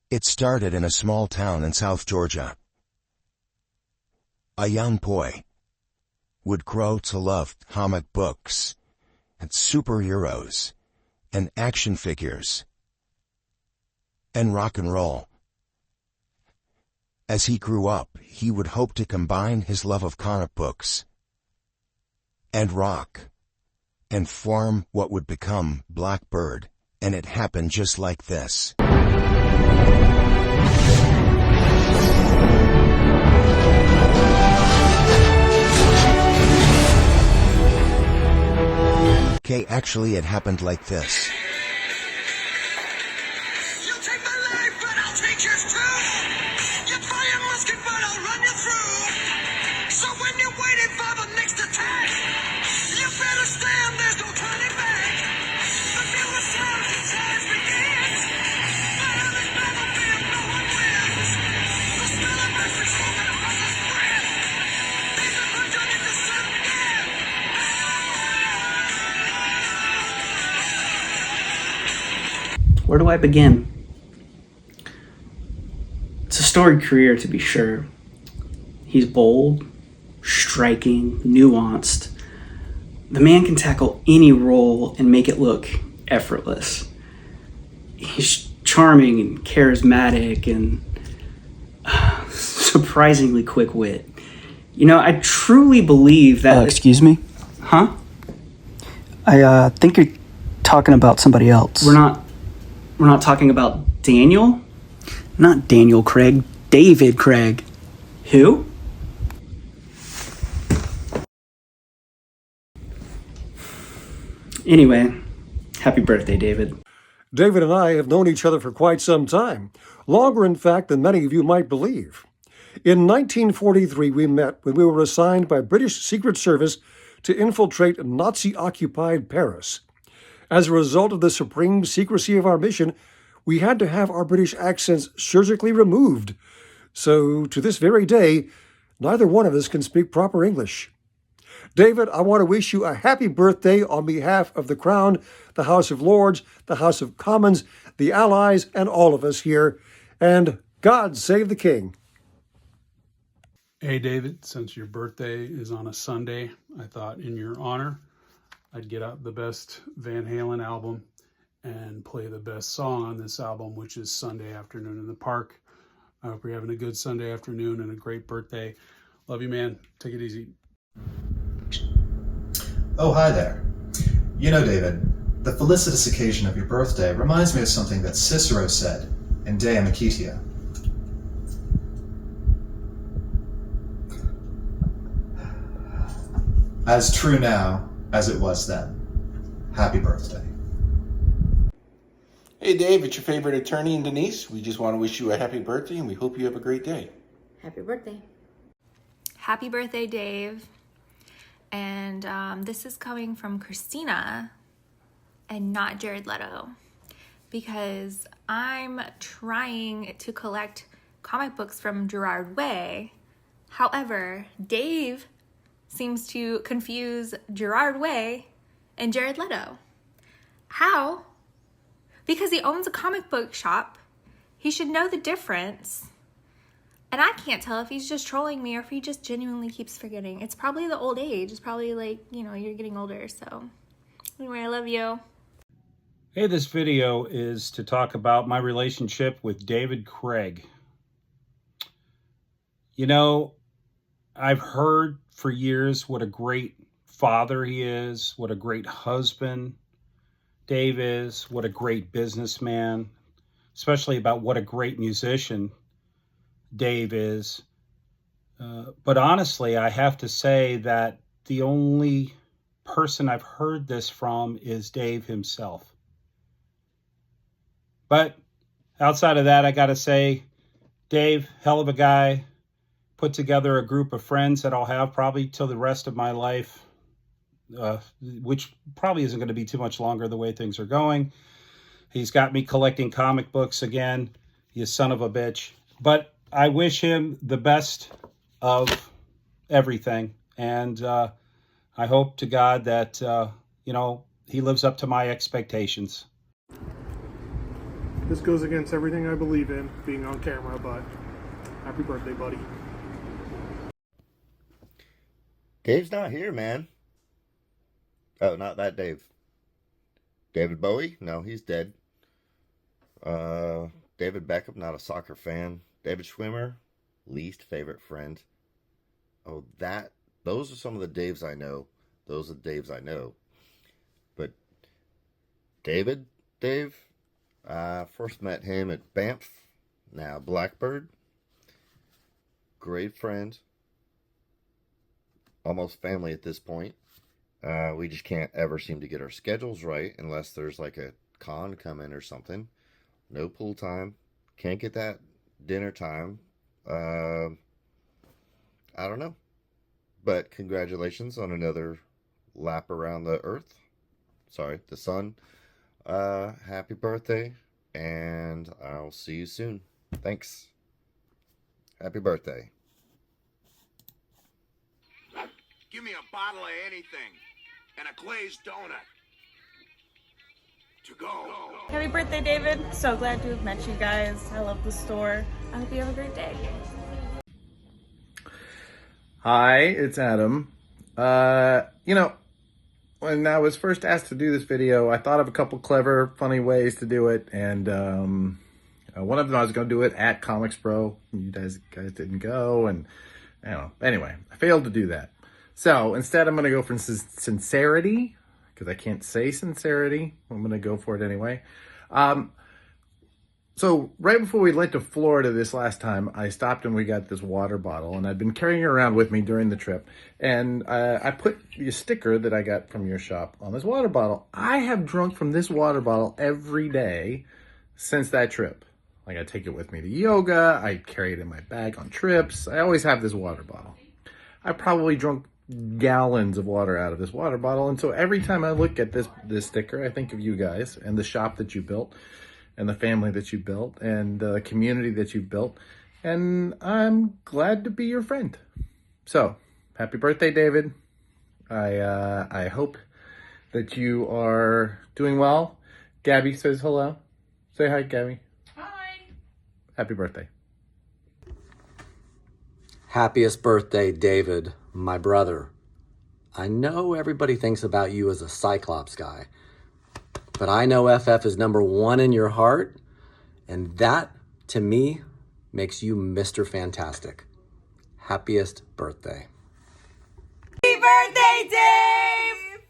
It started in a small town in South Georgia. A young boy would grow to love comic books and superheroes and action figures and rock and roll. As he grew up, he would hope to combine his love of comic books and rock and form what would become Blackbird, and it happened just like this. Okay, actually it happened like this. You'll take my life, but I'll take yours too. You fire musket, but I'll run you through. So when you're waiting for the next attack, you better stand, there's no turning back. The newer sound as the charge begins. But on this battlefield, no one wins. The smell of mercy smoke and a horse's breath. These are hoods on the sun again. Where do I begin? It's a storied career, to be sure. He's bold, striking, nuanced. The man can tackle any role and make it look effortless. He's charming and charismatic and surprisingly quick-wit. You know, I truly believe that... Excuse me? Huh? I think you're talking about somebody else. We're not talking about Daniel? Not Daniel Craig, David Craig. Who? Anyway, happy birthday, David. David and I have known each other for quite some time, longer in fact than many of you might believe. In 1943 we met when we were assigned by British Secret Service to infiltrate Nazi-occupied Paris. As a result of the supreme secrecy of our mission, we had to have our British accents surgically removed. So, to this very day, neither one of us can speak proper English. David, I want to wish you a happy birthday on behalf of the Crown, the House of Lords, the House of Commons, the Allies, and all of us here. And God save the King. Hey, David, since your birthday is on a Sunday, I thought in your honor, I'd get out the best Van Halen album and play the best song on this album, which is Sunday Afternoon in the Park. I hope you're having a good Sunday afternoon and a great birthday. Love you, man. Take it easy. Oh, hi there. You know, David, the felicitous occasion of your birthday reminds me of something that Cicero said in De Amicitia. As true now as it was then. Happy birthday. Hey Dave, it's your favorite attorney and Denise. We just want to wish you a happy birthday and we hope you have a great day. Happy birthday. Happy birthday, Dave. And this is coming from Christina and not Jared Leto, because I'm trying to collect comic books from Gerard Way. However, Dave seems to confuse Gerard Way and Jared Leto. How? Because he owns a comic book shop. He should know the difference. And I can't tell if he's just trolling me or if he just genuinely keeps forgetting. It's probably the old age. It's probably like, you know, you're getting older. So anyway, I love you. Hey, this video is to talk about my relationship with David Craig. You know, I've heard for years what a great father he is, what a great husband Dave is, what a great businessman, especially about what a great musician Dave is. But honestly, I have to say that the only person I've heard this from is Dave himself. But outside of that, I got to say, Dave, hell of a guy, put together a group of friends that I'll have probably till the rest of my life, which probably isn't going to be too much longer the way things are going. He's got me collecting comic books again, you son of a bitch. But I wish him the best of everything. And I hope to God that, he lives up to my expectations. This goes against everything I believe in, being on camera, but happy birthday, buddy. Dave's not here, man. Oh, not that Dave. David Bowie? No, he's dead. David Beckham, not a soccer fan. David Schwimmer, least favorite friend. Oh, those are some of the Daves I know. Those are the Daves I know. But Dave, first met him at Banff, now Blackbird. Great friend. Almost family at this point. We just can't ever seem to get our schedules right unless there's like a con coming or something. No pool time. Can't get that dinner time. I don't know. But congratulations on another lap around the earth. Sorry, the sun. Happy birthday. And I'll see you soon. Thanks. Happy birthday. Give me a bottle of anything and a glazed donut. To go. Happy birthday, David. So glad to have met you guys. I love the store. I hope you have a great day. Hi, it's Adam. You know, when I was first asked to do this video, I thought of a couple clever, funny ways to do it, and one of them I was going to do it at Comics Pro. You guys didn't go, and I don't know. Anyway, I failed to do that. So instead, I'm going to go for sincerity, because I can't say sincerity. I'm going to go for it anyway. So right before we went to Florida this last time, I stopped and we got this water bottle, and I've been carrying it around with me during the trip. And I put the sticker that I got from your shop on this water bottle. I have drunk from this water bottle every day since that trip. Like, I take it with me to yoga. I carry it in my bag on trips. I always have this water bottle. I probably drunk gallons of water out of this water bottle. And so every time I look at this sticker, I think of you guys and the shop that you built, and the family that you built, and the community that you've built, and I'm glad to be your friend. So, happy birthday, David. I hope that you are doing well. Gabby says hello. Say hi, Gabby. Hi. Happy birthday. Happiest birthday, David, my brother. I know everybody thinks about you as a Cyclops guy, but I know FF is #1 in your heart, and that, to me, makes you Mr. Fantastic. Happiest birthday. Happy birthday, Dave!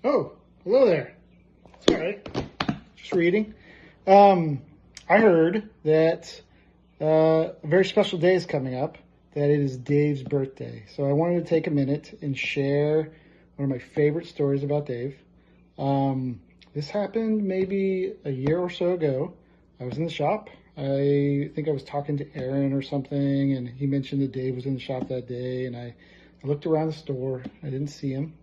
Oh, hello there. It's all right. Just reading. I heard that a very special day is coming up, that it is Dave's birthday. So I wanted to take a minute and share one of my favorite stories about Dave. This happened maybe a year or so ago. I was in the shop. I think I was talking to Aaron or something, and he mentioned that Dave was in the shop that day, and I looked around the store. I didn't see him.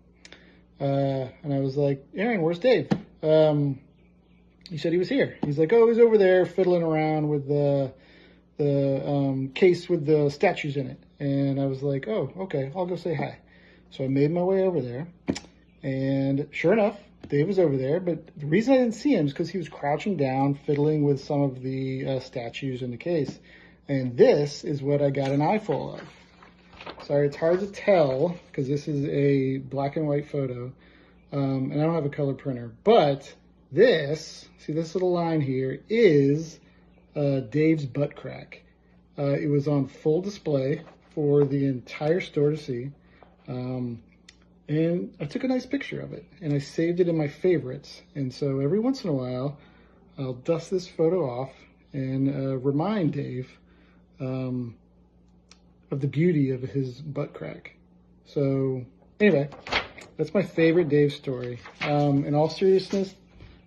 And I was like, Aaron, where's Dave? He said he was here. He's like, oh, he's over there fiddling around with the case with the statues in it. And I was like, oh, okay, I'll go say hi. So I made my way over there, and sure enough, Dave was over there. But the reason I didn't see him is because he was crouching down, fiddling with some of the statues in the case. And this is what I got an eyeful of. Sorry, it's hard to tell because this is a black and white photo, and I don't have a color printer. But this, see this little line here, is Dave's butt crack. It was on full display for the entire store to see, and I took a nice picture of it, and I saved it in my favorites. And so every once in a while, I'll dust this photo off and remind Dave of the beauty of his butt crack. So anyway, that's my favorite Dave story. In all seriousness,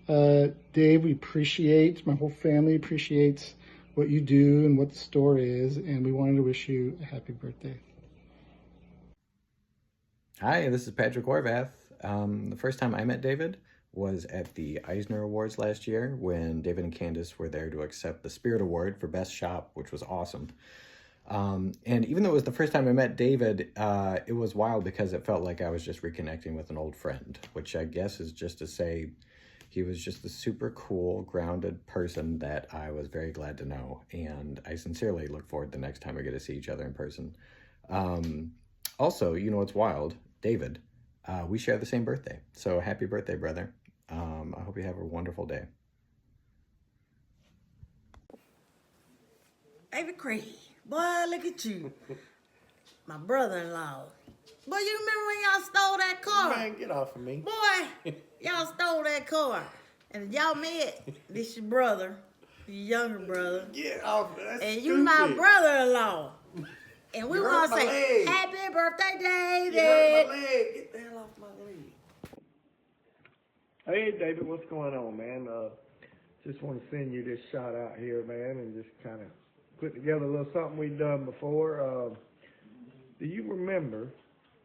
Dave, we appreciate, my whole family appreciates what you do and what the store is, and we wanted to wish you a happy birthday. Hi, this is Patrick Horvath. The first time I met David was at the Eisner Awards last year when David and Candace were there to accept the Spirit Award for Best Shop, which was awesome. And even though it was the first time I met David, it was wild because it felt like I was just reconnecting with an old friend, which I guess is just to say he was just a super cool, grounded person that I was very glad to know. And I sincerely look forward to the next time we get to see each other in person. Also, you know what's wild? David, we share the same birthday. So happy birthday, brother. I hope you have a wonderful day. David Craig, boy, look at you. My brother-in-law. Boy, you remember when y'all stole that car? Man, get off of me. Boy, y'all stole that car. And y'all met. This your brother, your younger brother. Get off. That's and you my stupid. brother-in-law. And we You want to hurt my say, leg. happy birthday, David. You hurt my leg. Get the hell off my leg. Hey, David, what's going on, man? Just want to send you this shot out here, man, and just kind of put together a little something we've done before. Do you remember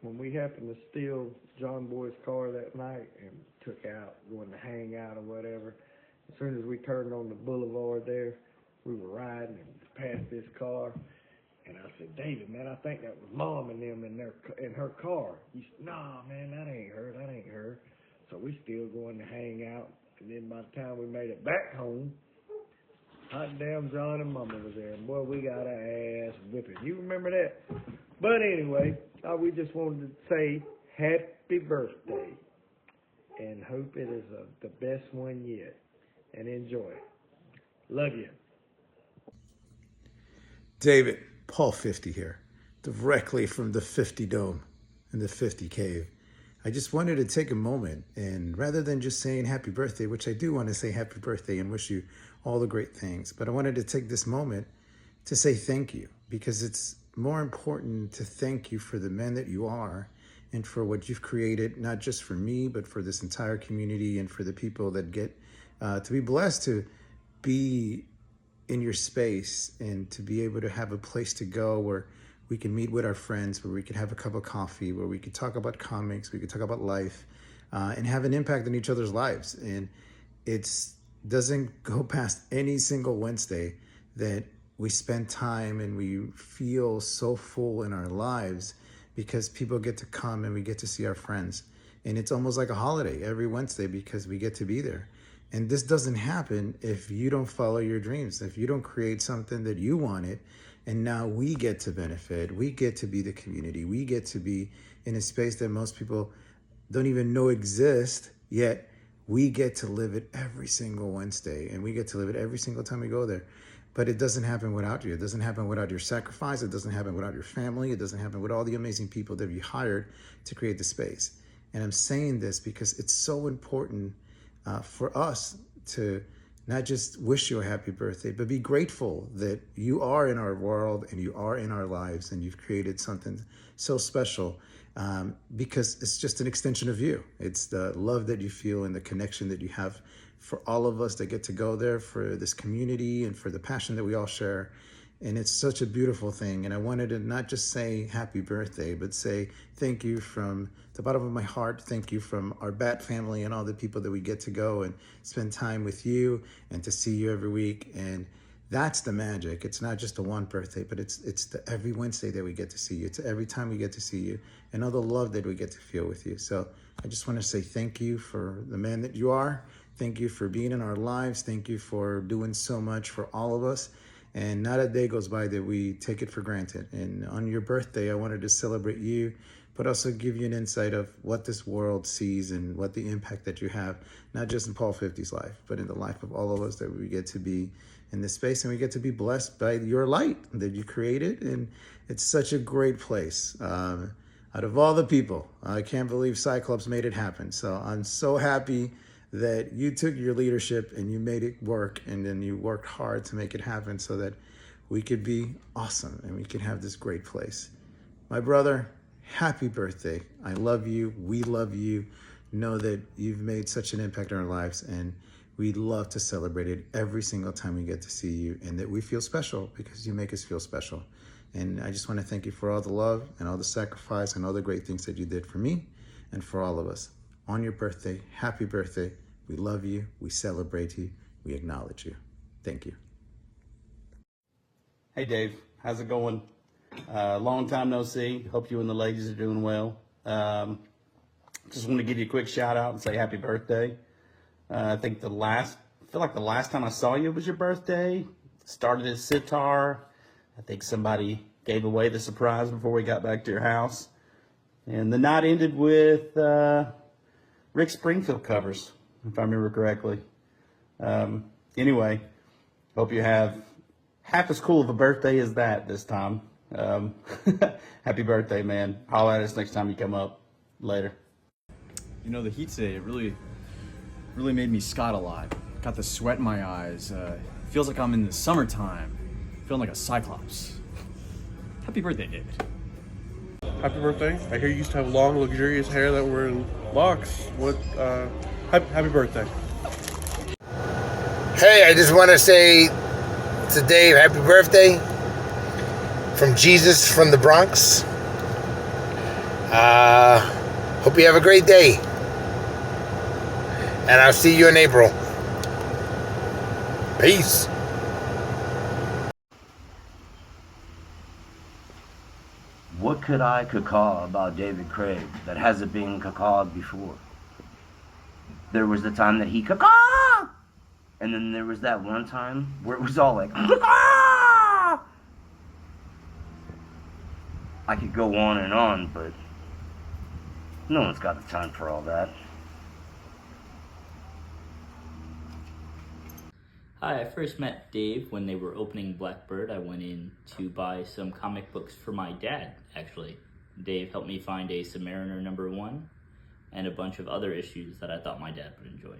when we happened to steal John Boy's car that night and took out, going to hang out or whatever? As soon as we turned on the boulevard there, we were riding and passed this car. And I said, David, man, I think that was Mom and them in her car. He said, nah, man, that ain't her. That ain't her. So we still going to hang out. And then by the time we made it back home, hot damn John and Mama was there. And boy, we got our ass whipping. You remember that? But anyway, we just wanted to say happy birthday. And hope it is the best one yet. And enjoy it. Love you. David, Paul 50 here, directly from the 50 Dome and the 50 Cave. I just wanted to take a moment and rather than just saying happy birthday, which I do want to say happy birthday and wish you all the great things, but I wanted to take this moment to say thank you because it's more important to thank you for the man that you are and for what you've created, not just for me, but for this entire community and for the people that get to be blessed to be in your space and to be able to have a place to go where we can meet with our friends, where we can have a cup of coffee, where we can talk about comics, we can talk about life, and have an impact on each other's lives. And it doesn't go past any single Wednesday that we spend time and we feel so full in our lives because people get to come and we get to see our friends. And it's almost like a holiday every Wednesday because we get to be there. And this doesn't happen if you don't follow your dreams, if you don't create something that you wanted. And now we get to benefit. We get to be the community. We get to be in a space that most people don't even know exists, yet we get to live it every single Wednesday. And we get to live it every single time we go there. But it doesn't happen without you. It doesn't happen without your sacrifice. It doesn't happen without your family. It doesn't happen with all the amazing people that you hired to create the space. And I'm saying this because it's so important for us to not just wish you a happy birthday, but be grateful that you are in our world and you are in our lives and you've created something so special because it's just an extension of you. It's the love that you feel and the connection that you have for all of us that get to go there, for this community and for the passion that we all share. And it's such a beautiful thing. And I wanted to not just say happy birthday, but say thank you from the bottom of my heart. Thank you from our Bat family and all the people that we get to go and spend time with you and to see you every week. And that's the magic. It's not just a one birthday, but it's the every Wednesday that we get to see you. It's every time we get to see you and all the love that we get to feel with you. So I just want to say thank you for the man that you are. Thank you for being in our lives. Thank you for doing so much for all of us. And not a day goes by that we take it for granted. And on your birthday, I wanted to celebrate you, but also give you an insight of what this world sees and what the impact that you have, not just in Paul 50's life, but in the life of all of us that we get to be in this space and we get to be blessed by your light that you created. And it's such a great place. Out of all the people, I can't believe Cyclops made it happen. So I'm so happy that you took your leadership and you made it work and then you worked hard to make it happen so that we could be awesome and we could have this great place. My brother, happy birthday. I love you. We love you. Know that you've made such an impact on our lives and we'd love to celebrate it every single time we get to see you and that we feel special because you make us feel special. And I just want to thank you for all the love and all the sacrifice and all the great things that you did for me and for all of us. on your birthday, happy birthday. We love you. We celebrate you. We acknowledge you. Thank you. Hey Dave, how's it going? Long time no see. Hope you and the ladies are doing well. Just want to give you a quick shout out and say happy birthday. I feel like the last time I saw you was your birthday. Started at Sitar. I think somebody gave away the surprise before we got back to your house. And the night ended with Rick Springfield covers, if I remember correctly. Anyway, hope you have half as cool of a birthday as that this time. Happy birthday, man. Holler at us next time you come up. Later. You know, the heat today, it really made me Scott alive. Got the sweat in my eyes. Feels like I'm in the summertime. Feeling like a cyclops. Happy birthday, David. Happy birthday. I hear you used to have long, luxurious hair that were in locks. Happy birthday. Hey, I just want to say to Dave, happy birthday from Jesus from the Bronx. Hope you have a great day. And I'll see you in April. Peace. What could I cacaw about David Craig that hasn't been cacawed before? There was the time that he cacaw, and then there was that one time where it was all like cacaw. I could go on, but no one's got the time for all that. Hi, I first met Dave when they were opening Blackbird. I went in to buy some comic books for my dad, actually. Dave helped me find a Submariner #1 and a bunch of other issues that I thought my dad would enjoy.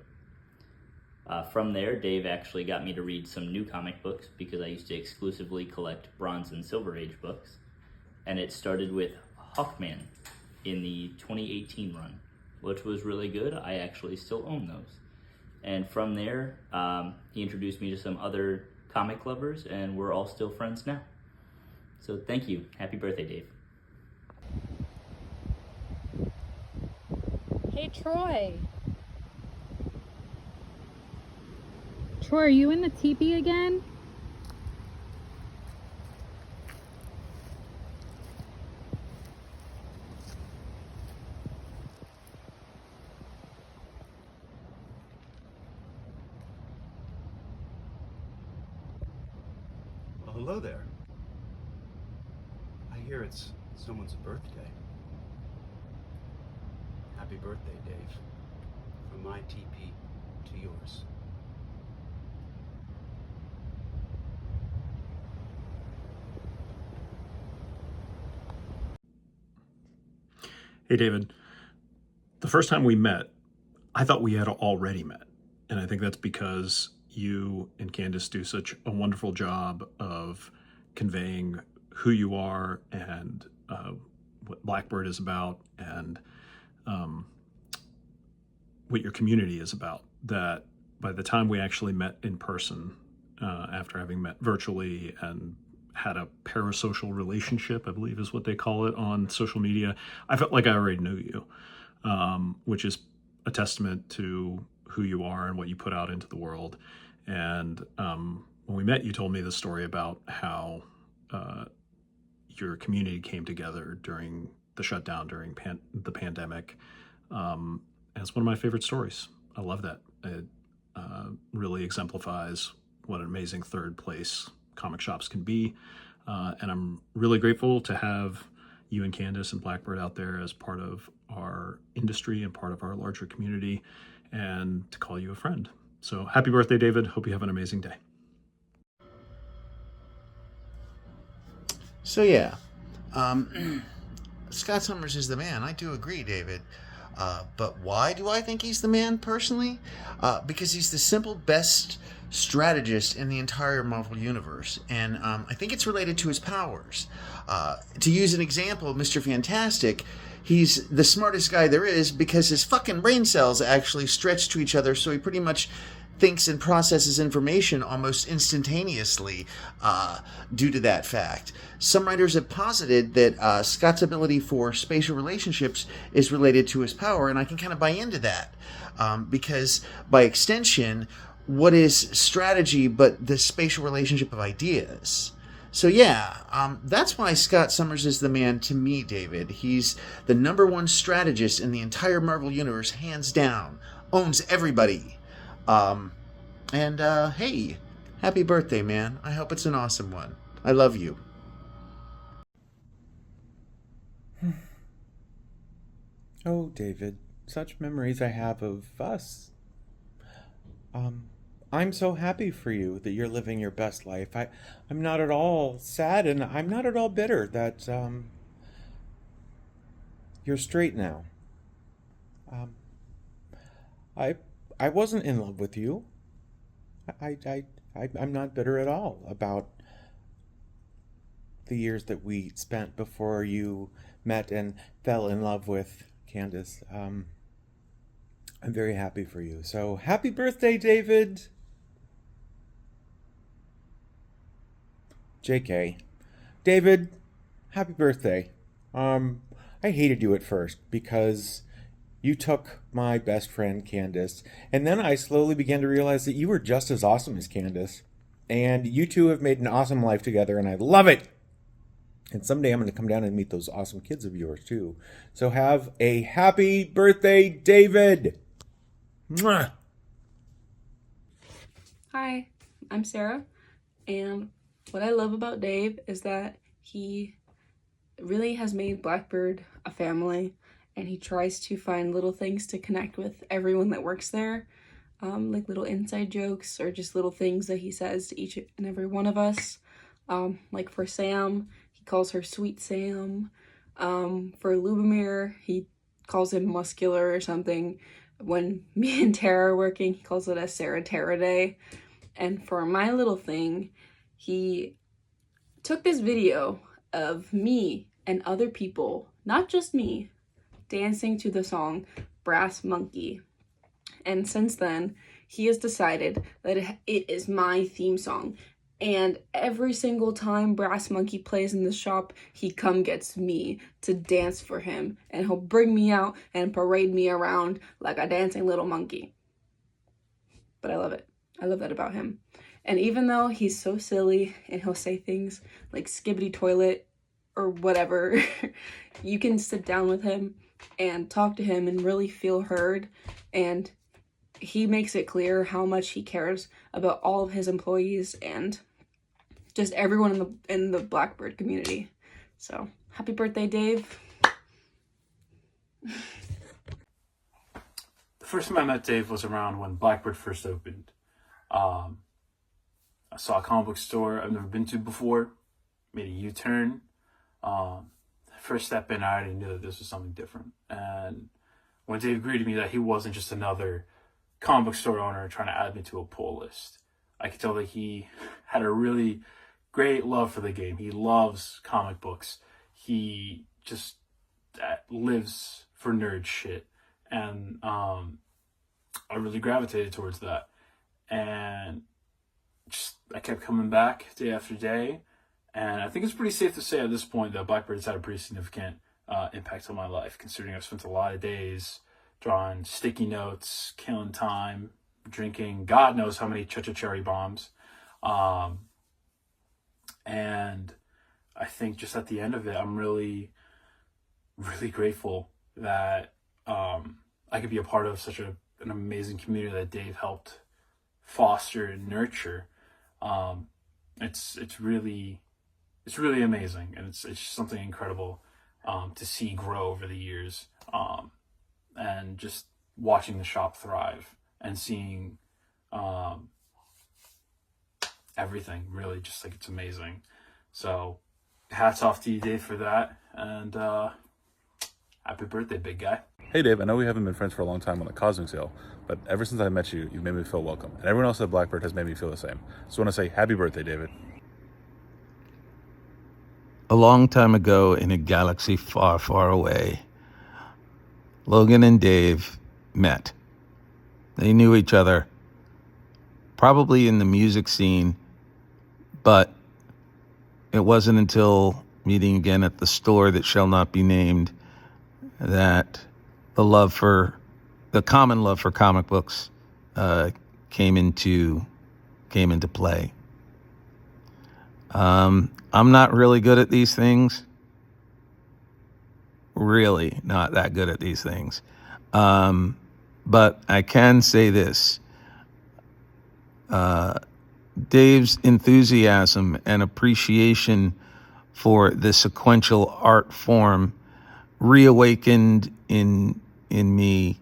From there, Dave actually got me to read some new comic books because I used to exclusively collect Bronze and Silver Age books. And it started with Hawkman in the 2018 run, which was really good. I actually still own those. And from there, he introduced me to some other comic lovers, and we're all still friends now. So thank you. Happy birthday, Dave. Hey, Troy. Troy, are you in the teepee again? Hello there. I hear it's someone's birthday. Happy birthday, Dave. From my TP to yours. Hey, David. The first time we met, I thought we had already met. And I think that's because you and Candace do such a wonderful job of conveying who you are and what Blackbird is about and what your community is about, that by the time we actually met in person, after having met virtually and had a parasocial relationship, I believe is what they call it on social media, I felt like I already knew you, which is a testament to who you are and what you put out into the world. And when we met, you told me the story about how your community came together during the shutdown, during the pandemic. And it's one of my favorite stories. I love that. It really exemplifies what an amazing third place comic shops can be. And I'm really grateful to have you and Candace and Blackbird out there as part of our industry and part of our larger community, and to call you a friend. So happy birthday, David. Hope you have an amazing day. So yeah, Scott Summers is the man. I do agree, David. But why do I think he's the man personally? Because he's the simple best strategist in the entire Marvel Universe. And I think it's related to his powers. To use an example, Mr. Fantastic, he's the smartest guy there is because his fucking brain cells actually stretch to each other, so he pretty much thinks and processes information almost instantaneously due to that fact. Some writers have posited that Scott's ability for spatial relationships is related to his power, and I can kind of buy into that because by extension, what is strategy but the spatial relationship of ideas? So yeah, that's why Scott Summers is the man to me, David. He's the #1 strategist in the entire Marvel Universe, hands down. Owns everybody. Hey, happy birthday, man. I hope it's an awesome one. I love you. Oh, David, such memories I have of us. I'm so happy for you that you're living your best life. I'm not at all sad, and I'm not at all bitter that you're straight now. I wasn't in love with you. I'm not bitter at all about the years that we spent before you met and fell in love with Candace. I'm very happy for you. So happy birthday, David. JK. David, happy birthday. I hated you at first because you took my best friend Candace, and then I slowly began to realize that you were just as awesome as Candace, and you two have made an awesome life together, and I love it. And someday I'm going to come down and meet those awesome kids of yours too. So have a happy birthday, David. Mwah. Hi, I'm Sarah, and what I love about Dave is that he really has made Blackbird a family, and he tries to find little things to connect with everyone that works there, like little inside jokes or just little things that he says to each and every one of us. Like for Sam, he calls her Sweet Sam. For Lubomir, he calls him Muscular or something. When me and Tara are working, he calls it a Sarah Tara Day. And for my little thing, he took this video of me and other people, not just me, dancing to the song Brass Monkey. And since then, he has decided that it is my theme song. And every single time Brass Monkey plays in the shop, he gets me to dance for him. And he'll bring me out and parade me around like a dancing little monkey. But I love it. I love that about him. And even though he's so silly and he'll say things like skibbity toilet or whatever, you can sit down with him and talk to him and really feel heard. And he makes it clear how much he cares about all of his employees and just everyone in the Blackbird community. So happy birthday, Dave. The first time I met Dave was around when Blackbird first opened. I saw a comic book store I've never been to before, made a U-turn. First step in, I already knew that this was something different. And when Dave agreed to me that he wasn't just another comic book store owner trying to add me to a pull list, I could tell that he had a really great love for the game. He loves comic books. He just lives for nerd shit. And I really gravitated towards that. And I kept coming back day after day. And I think it's pretty safe to say at this point that Blackbird has had a pretty significant impact on my life, considering I've spent a lot of days drawing sticky notes, killing time, drinking God knows how many cherry bombs. And I think just at the end of it, I'm really, really grateful that I could be a part of such an amazing community that Dave helped foster and nurture. It's really amazing, and it's something incredible to see grow over the years, and just watching the shop thrive and seeing everything really just like it's amazing. So hats off to you, Dave, for that, and happy birthday, big guy. Hey Dave, I know we haven't been friends for a long time on the Cosmic Sale, but ever since I met you, you've made me feel welcome. And everyone else at Blackbird has made me feel the same. So I want to say happy birthday, David. A long time ago in a galaxy far, far away, Logan and Dave met. They knew each other probably in the music scene, but it wasn't until meeting again at the store that shall not be named that the common love for comic books came into play. I'm not really good at these things. Really not that good at these things. But I can say this. Dave's enthusiasm and appreciation for the sequential art form reawakened in me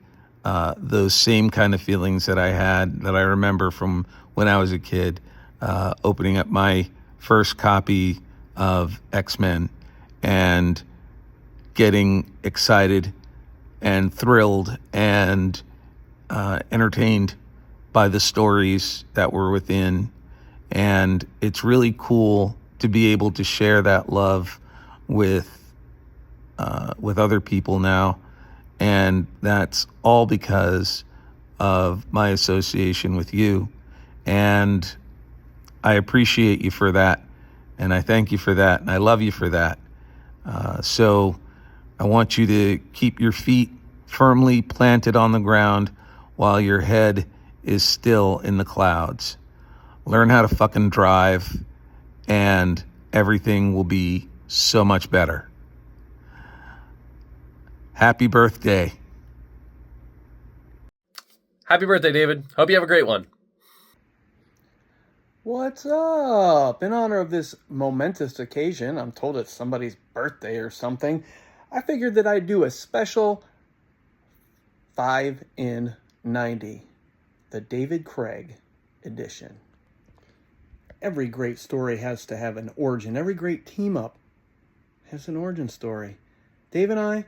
those same kind of feelings that I remember from when I was a kid, opening up my first copy of X-Men and getting excited and thrilled and entertained by the stories that were within. And it's really cool to be able to share that love with other people now. And that's all because of my association with you. And I appreciate you for that. And I thank you for that. And I love you for that. So I want you to keep your feet firmly planted on the ground while your head is still in the clouds. Learn how to fucking drive, and everything will be so much better. Happy birthday. Happy birthday, David. Hope you have a great one. What's up? In honor of this momentous occasion, I'm told it's somebody's birthday or something, I figured that I'd do a special 5 in 90, the David Craig edition. Every great story has to have an origin. Every great team-up has an origin story. Dave and I,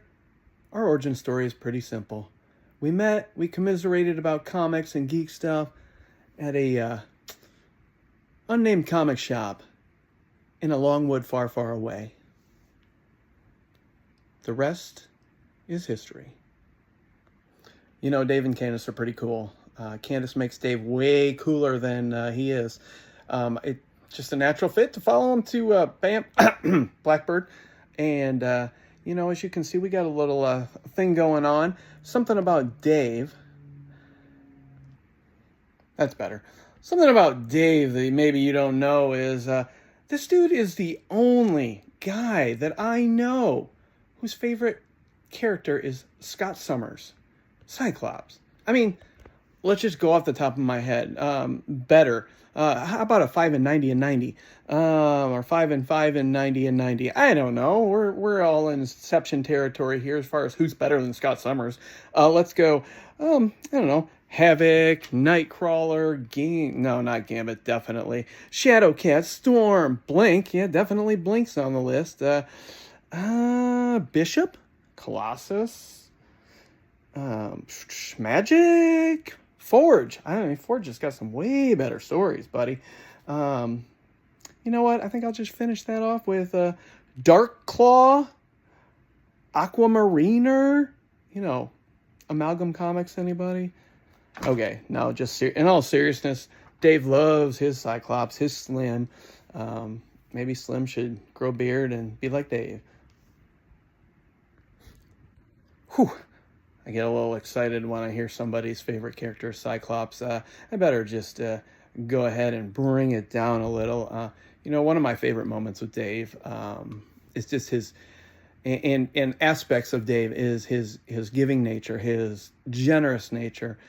our origin story is pretty simple. We met, we commiserated about comics and geek stuff at a unnamed comic shop in a Longwood far, far away. The rest is history. You know, Dave and Candace are pretty cool. Candace makes Dave way cooler than he is. It's just a natural fit to follow him to BAM Blackbird. And, you know, as you can see, we got a little thing going on. Something about Dave. That's better. Something about Dave that maybe you don't know is this dude is the only guy that I know whose favorite character is Scott Summers, Cyclops. I mean, let's just go off the top of my head. Better. How about a 5 and 90 and 90? Or 5 and 5 and 90 and 90. I don't know. We're all in Inception territory here as far as who's better than Scott Summers. Let's go, I don't know. Havoc, Nightcrawler, no, not Gambit, definitely. Shadowcat, Storm, Blink. Yeah, definitely Blink's on the list. Bishop, Colossus, Magic, Forge. I don't know, Forge has got some way better stories, buddy. You know what? I think I'll just finish that off with Dark Claw, Aquamariner. You know, Amalgam Comics, anybody? Okay, now just in all seriousness, Dave loves his Cyclops, his Slim. Maybe Slim should grow a beard and be like Dave. Whew. I get a little excited when I hear somebody's favorite character, Cyclops. I better just go ahead and bring it down a little. You know, one of my favorite moments with Dave is just his, and aspects of Dave is his giving nature, his generous nature,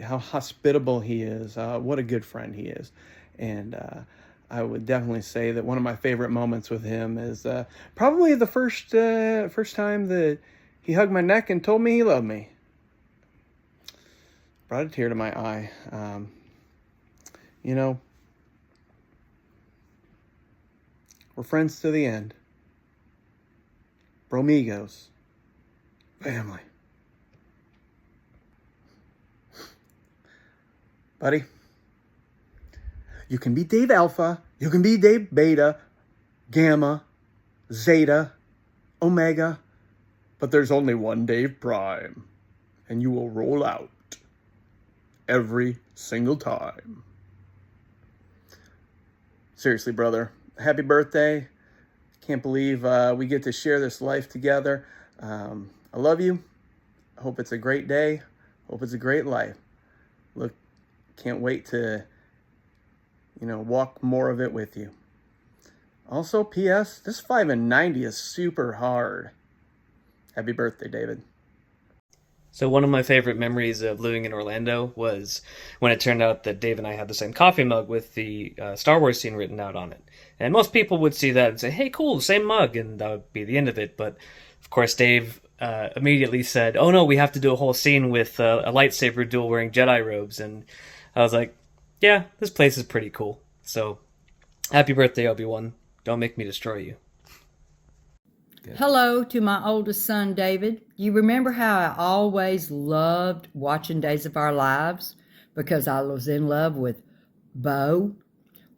how hospitable he is, what a good friend he is. And I would definitely say that one of my favorite moments with him is probably the first time that he hugged my neck and told me he loved me. Brought a tear to my eye. You know, we're friends to the end. Bromigos. Family. Buddy, you can be Dave Alpha, you can be Dave Beta, Gamma, Zeta, Omega, but there's only one Dave Prime, and you will roll out every single time. seriously, brother, happy birthday. Can't believe we get to share this life together. I love you. I hope it's a great day. Hope it's a great life. Look, can't wait to, walk more of it with you. Also, P.S., this 5 and 90 is super hard. Happy birthday, David. So one of my favorite memories of living in Orlando was when it turned out that Dave and I had the same coffee mug with the Star Wars scene written out on it. And most people would see that and say, hey, cool, same mug, and that would be the end of it. But, of course, Dave immediately said, oh, no, we have to do a whole scene with a lightsaber duel wearing Jedi robes. And I was like, yeah, this place is pretty cool. So, happy birthday, Obi-Wan. Don't make me destroy you. Good. Hello to my oldest son, David. You remember how I always loved watching Days of Our Lives because I was in love with Bo?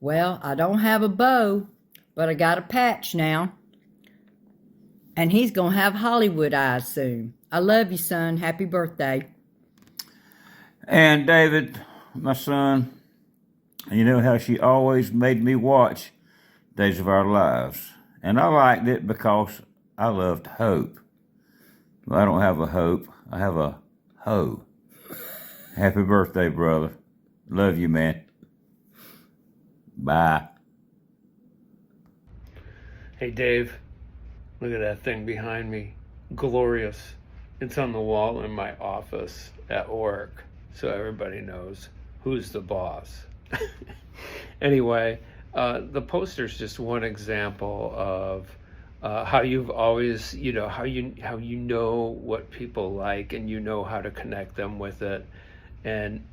Well, I don't have a Bo, but I got a Patch now. And he's going to have Hollywood eyes soon. I love you, son. Happy birthday. And David, my son, you know how she always made me watch Days of Our Lives. And I liked it because I loved Hope. Well, I don't have a Hope. I have a Ho. Happy birthday, brother. Love you, man. Bye. Hey, Dave. Look at that thing behind me. Glorious. It's on the wall in my office at work, so everybody knows who's the boss. Anyway, the poster's just one example of how you've always, how you know what people like and you know how to connect them with it. And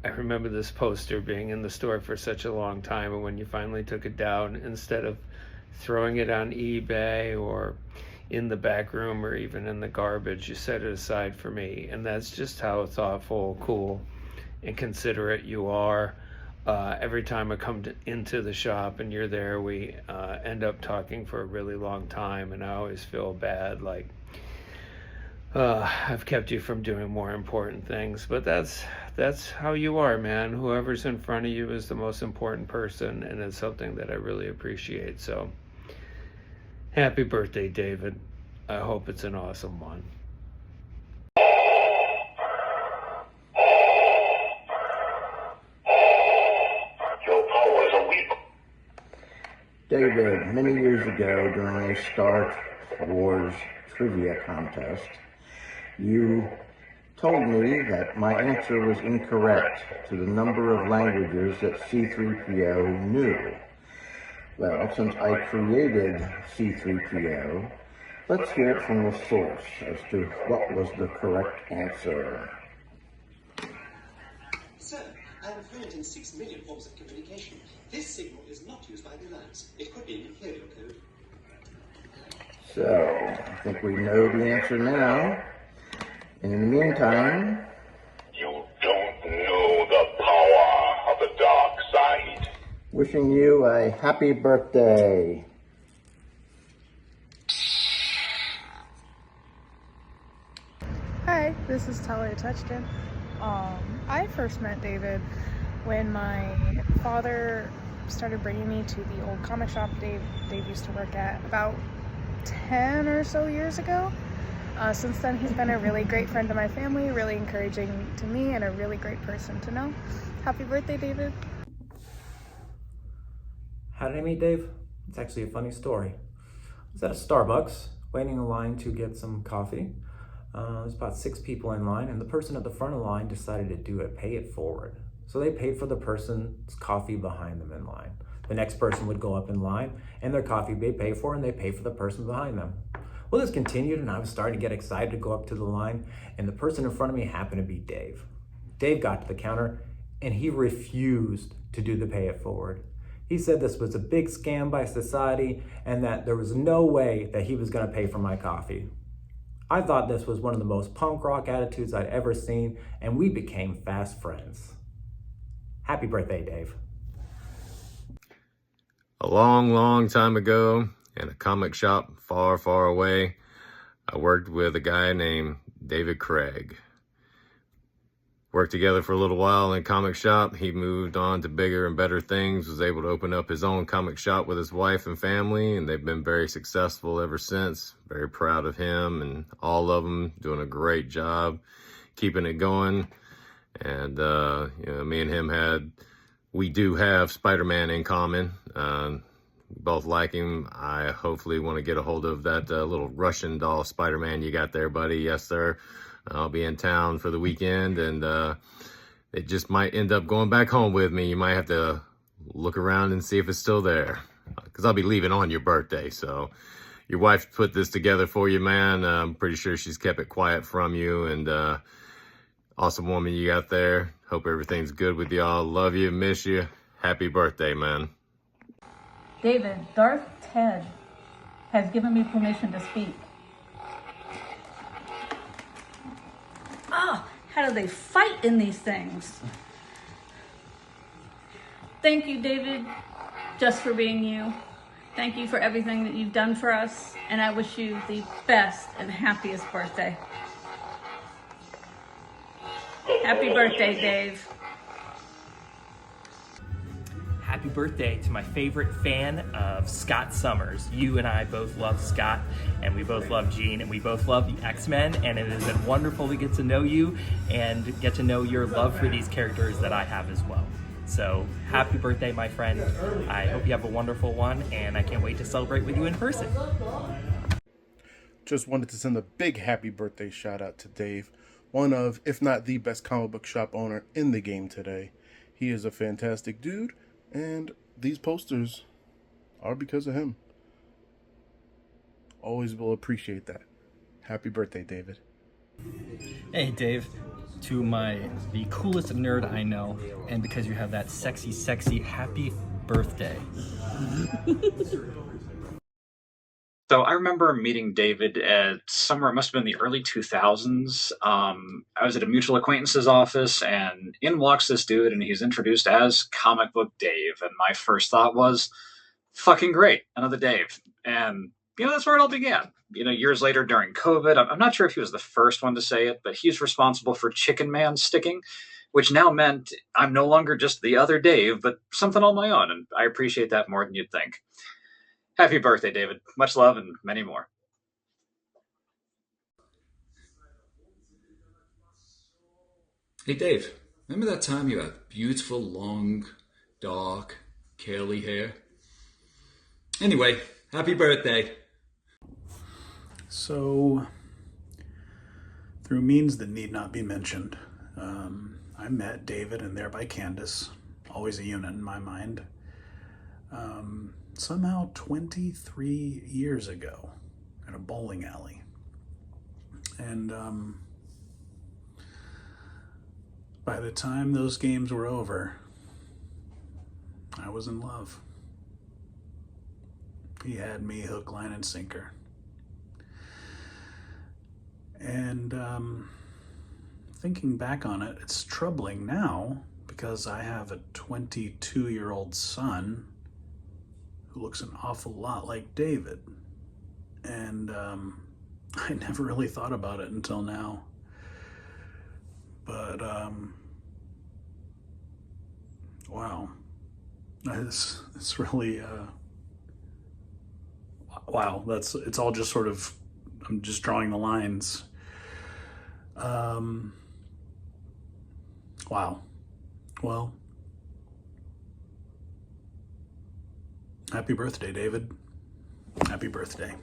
I remember this poster being in the store for such a long time, and when you finally took it down, instead of throwing it on eBay or in the back room or even in the garbage, you set it aside for me. And that's just how thoughtful, cool, and considerate you are. Every time I come into the shop and you're there, we end up talking for a really long time, and I always feel bad, like I've kept you from doing more important things. But that's how you are, man. Whoever's in front of you is the most important person, and it's something that I really appreciate. So happy birthday, David. I hope it's an awesome one. David, many years ago during a Star Wars trivia contest, you told me that my answer was incorrect to the number of languages that C-3PO knew. Well, since I created C-3PO, let's hear it from the source as to what was the correct answer. Sir, I am fluent in 6 million forms of communication. This signal is not used by the Alliance. It could be an Imperial code. So, I think we know the answer now. And in the meantime... You don't know the power of the dark side. Wishing you a happy birthday. Hi, this is Talia Touchton. I first met David when my father started bringing me to the old comic shop Dave used to work at about 10 or so years ago. Since then, he's been a really great friend to my family, really encouraging to me, and a really great person to know. Happy birthday, David. How did I meet Dave? It's actually a funny story. I was at a Starbucks waiting in line to get some coffee. There's about 6 people in line, and the person at the front of the line decided to do a pay it forward. So they paid for the person's coffee behind them in line. The next person would go up in line, and their coffee they pay for, and they pay for the person behind them. Well, this continued, and I was starting to get excited to go up to the line, and the person in front of me happened to be Dave. Dave got to the counter, and he refused to do the pay it forward. He said this was a big scam by society, and that there was no way that he was going to pay for my coffee. I thought this was one of the most punk rock attitudes I'd ever seen, and we became fast friends. Happy birthday, Dave. A long, long time ago, in a comic shop far, far away, I worked with a guy named David Craig. worked together for a little while in comic shop. He moved on to bigger and better things, was able to open up his own comic shop with his wife and family, and they've been very successful ever since. Very proud of him and all of them, doing a great job, keeping it going. And, me and him we do have Spider-Man in common. Both like him. I hopefully want to get a hold of that little Russian doll Spider-Man you got there, buddy. Yes, sir. I'll be in town for the weekend, and it just might end up going back home with me. You might have to look around and see if it's still there, because I'll be leaving on your birthday. So your wife put this together for you, man. I'm pretty sure she's kept it quiet from you, and awesome woman you got there. Hope everything's good with y'all. Love you, miss you. Happy birthday, man. David, Darth Ted has given me permission to speak. Ah, how do they fight in these things? Thank you, David, just for being you. Thank you for everything that you've done for us, and I wish you the best and happiest birthday. Happy birthday, Dave. Happy birthday to my favorite fan of Scott Summers. You and I both love Scott, and we both love Jean, and we both love the X-Men, and it has been wonderful to get to know you and get to know your love for these characters that I have as well. So happy birthday, my friend. I hope you have a wonderful one, and I can't wait to celebrate with you in person. Just wanted to send a big happy birthday shout out to Dave, one of, if not the best comic book shop owner in the game today. He is a fantastic dude, and these posters are because of him. Always will appreciate that. Happy birthday, David. Hey, Dave. To the coolest nerd I know, and because you have that sexy, sexy happy birthday. So I remember meeting David at somewhere, it must have been the early 2000s. I was at a mutual acquaintance's office, and in walks this dude, and he's introduced as Comic Book Dave. And my first thought was, fucking great, another Dave. And, that's where it all began. Years later during COVID, I'm not sure if he was the first one to say it, but he's responsible for Chicken Man sticking, which now meant I'm no longer just the other Dave, but something on my own. And I appreciate that more than you'd think. Happy birthday, David. Much love and many more. Hey, Dave. Remember that time you had beautiful, long, dark, curly hair? Anyway, happy birthday. So, through means that need not be mentioned, I met David and thereby Candace, always a unit in my mind, somehow 23 years ago at a bowling alley. And by the time those games were over, I was in love. He had me hook, line, and sinker. And thinking back on it, it's troubling now because I have a 22-year-old son who looks an awful lot like David. And I never really thought about it until now. But, wow. It's really, wow, it's all just sort of, I'm just drawing the lines. Wow. Well, happy birthday, David. Happy birthday.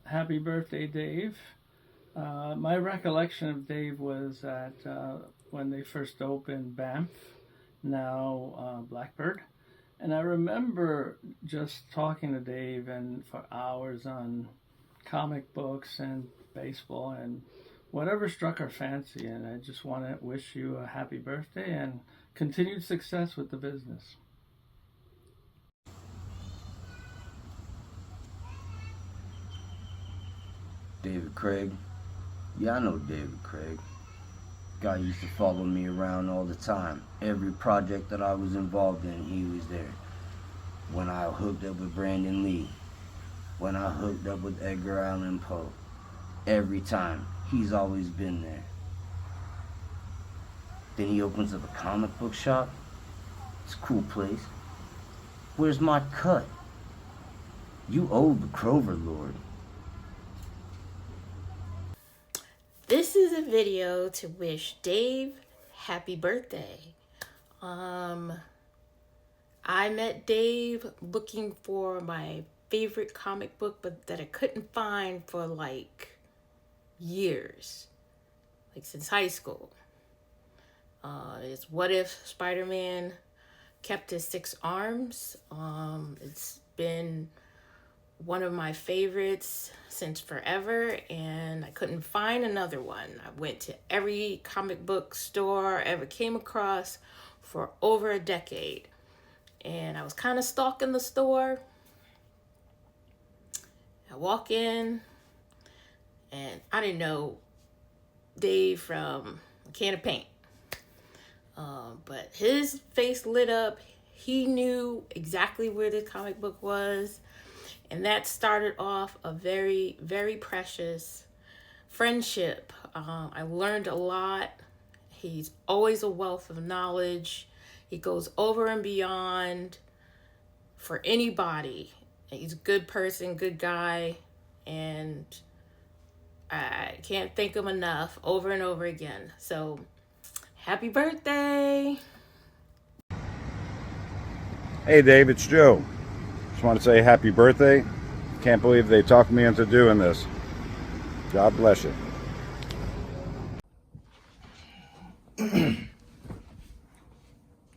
Happy birthday, Dave. My recollection of Dave was at when they first opened Banff, now Blackbird. And I remember just talking to Dave and for hours on comic books and baseball and whatever struck our fancy. And I just want to wish you a happy birthday and continued success with the business. David Craig. Yeah, I know David Craig. Guy used to follow me around all the time. Every project that I was involved in, he was there. When I hooked up with Brandon Lee, when I hooked up with Edgar Allan Poe, every time, he's always been there. Then he opens up a comic book shop. It's a cool place. Where's my cut? You owe the Crover Lord. This is a video to wish Dave happy birthday. I met Dave looking for my favorite comic book, but that I couldn't find for like years, like since high school. It's What If Spider-Man Kept His Six Arms. It's been one of my favorites since forever, and I couldn't find another one. I went to every comic book store I ever came across for over a decade, and I was kind of stalking the store. I walk in, and I didn't know Dave from a can of paint. But his face lit up. He knew exactly where the comic book was. And that started off a very, very precious friendship. I learned a lot. He's always a wealth of knowledge. He goes over and beyond for anybody. He's a good person, good guy. And I can't thank him enough over and over again. So happy birthday. Hey Dave, it's Joe. Just want to say happy birthday. Can't believe they talked me into doing this. God bless you.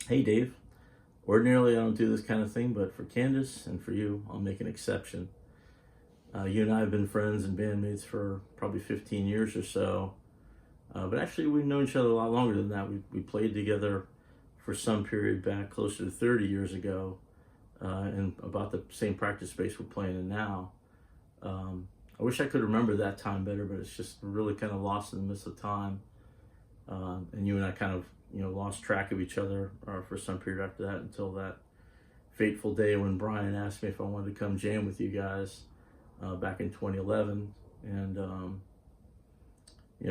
Hey Dave, ordinarily I don't do this kind of thing, but for Candace and for you, I'll make an exception. You and I have been friends and bandmates for probably 15 years or so. But actually we've known each other a lot longer than that. We played together for some period back closer to 30 years ago, in about the same practice space we're playing in now. I wish I could remember that time better, but it's just really kind of lost in the midst of time. And you and I kind of, lost track of each other for some period after that, until that fateful day when Brian asked me if I wanted to come jam with you guys back in 2011. And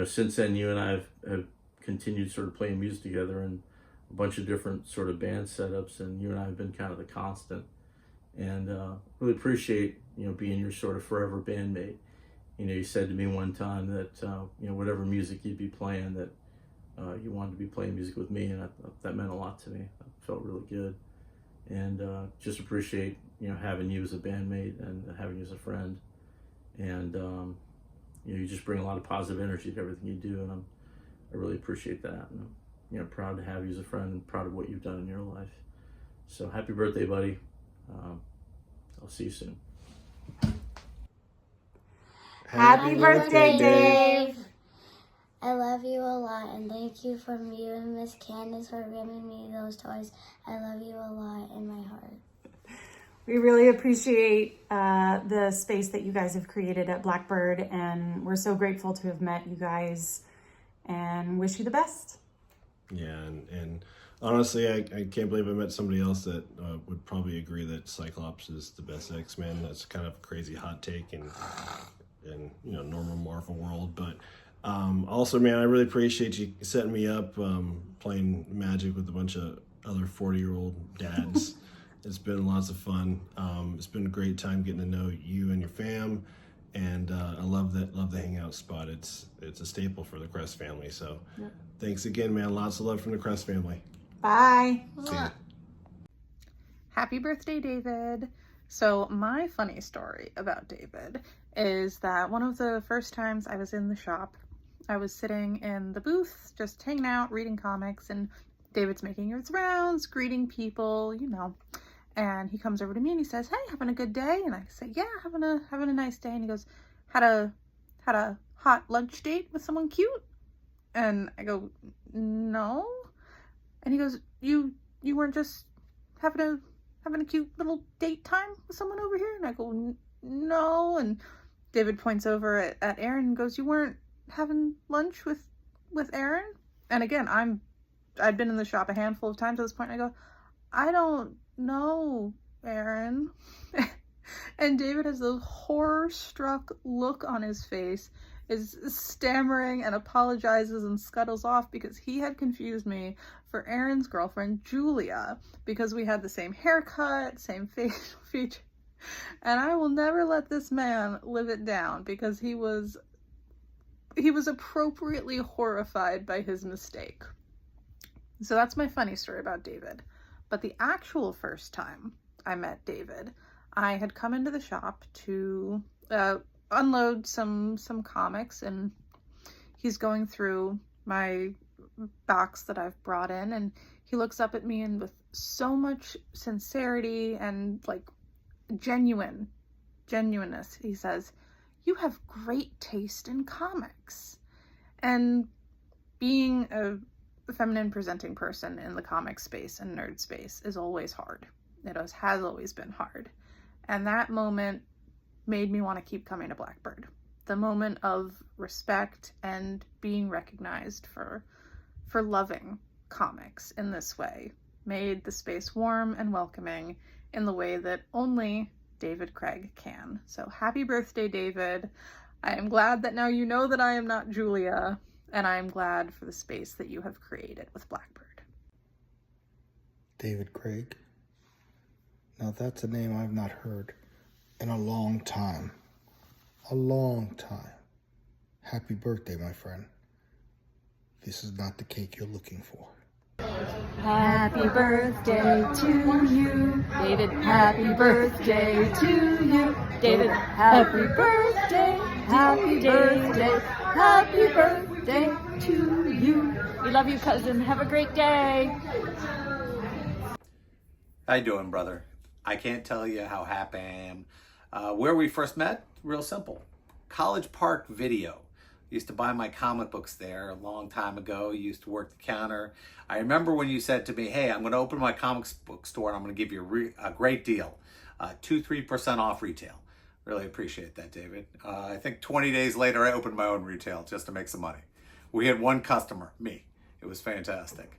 since then, you and I have continued sort of playing music together in a bunch of different sort of band setups, and you and I have been kind of the constant. And really appreciate, being your sort of forever bandmate. You said to me one time that, whatever music you'd be playing, that you wanted to be playing music with me, and that meant a lot to me. I felt really good. And just appreciate, having you as a bandmate and having you as a friend. And, you just bring a lot of positive energy to everything you do, and I really appreciate that. And I'm proud to have you as a friend and proud of what you've done in your life. So happy birthday, buddy. I'll see you soon. Happy birthday, Dave! I love you a lot, and thank you from you and Miss Candace for giving me those toys. I love you a lot in my heart. We really appreciate the space that you guys have created at Blackbird, and we're so grateful to have met you guys and wish you the best. Yeah, and honestly, I can't believe I met somebody else that would probably agree that Cyclops is the best X-Men. That's kind of a crazy hot take in normal Marvel world, but also, man, I really appreciate you setting me up playing Magic with a bunch of other 40-year-old dads. It's been lots of fun. It's been a great time getting to know you and your fam, and I love the hangout spot. It's a staple for the Crest family. So, Thanks again, man. Lots of love from the Crest family. Bye. See ya. Happy birthday, David. So my funny story about David is that one of the first times I was in the shop, I was sitting in the booth, just hanging out, reading comics, and David's making his rounds, greeting people, and he comes over to me and he says, "Hey, having a good day?" And I say, "Yeah, having a nice day." And he goes, had a hot lunch date with someone cute?" And I go, "No." And he goes, you weren't just having a cute little date time with someone over here?" And I go, "No." And David points over at Aaron and goes, "You weren't having lunch with Aaron?" And again, I'd been in the shop a handful of times at this point, and I go, "I don't know, Aaron." And David has a horror-struck look on his face, is stammering and apologizes and scuttles off because he had confused me for Aaron's girlfriend, Julia, because we had the same haircut, same facial feature. And I will never let this man live it down because he was appropriately horrified by his mistake. So that's my funny story about David. But the actual first time I met David, I had come into the shop to unload some comics, and he's going through my box that I've brought in, and he looks up at me and with so much sincerity and like genuineness, he says, "You have great taste in comics." And being a feminine presenting person in the comic space and nerd space is always hard. It has always been hard. And that moment made me want to keep coming to Blackbird. The moment of respect and being recognized for loving comics in this way made the space warm and welcoming in the way that only David Craig can. So happy birthday, David. I am glad that now you know that I am not Julia, and I am glad for the space that you have created with Blackbird. David Craig. Now that's a name I've not heard in a long time. A long time. Happy birthday, my friend. This is not the cake you're looking for. Happy birthday to you, David. Happy birthday to you, David. Happy birthday, happy birthday, happy birthday to you. We love you, cousin. Have a great day. How you doing, brother? I can't tell you how happy I am. Where we first met, real simple. College Park Video. Used to buy my comic books there a long time ago. Used to work the counter. I remember when you said to me, "Hey, I'm going to open my comics book store and I'm going to give you a great deal. 2-3% off retail." Really appreciate that, David. I think 20 days later, I opened my own retail just to make some money. We had one customer, me. It was fantastic.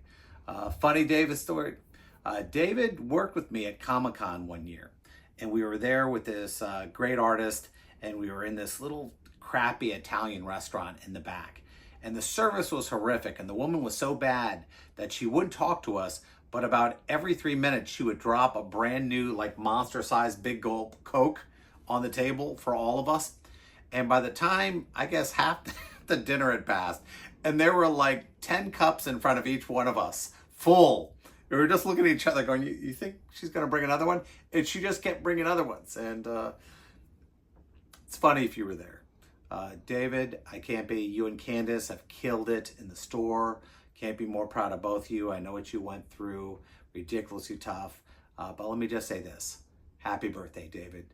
Funny David story. David worked with me at Comic-Con one year, and we were there with this great artist, and we were in this little crappy Italian restaurant in the back. And the service was horrific, and the woman was so bad that she wouldn't talk to us, but about every 3 minutes she would drop a brand new, like monster-sized big gulp Coke on the table for all of us. And by the time, I guess, half the dinner had passed, and there were like 10 cups in front of each one of us, full. We were just looking at each other going, you think she's going to bring another one? And she just kept bringing other ones. And it's funny if you were there. David, you and Candace have killed it in the store. Can't be more proud of both of you. I know what you went through. Ridiculously tough. But let me just say this. Happy birthday, David.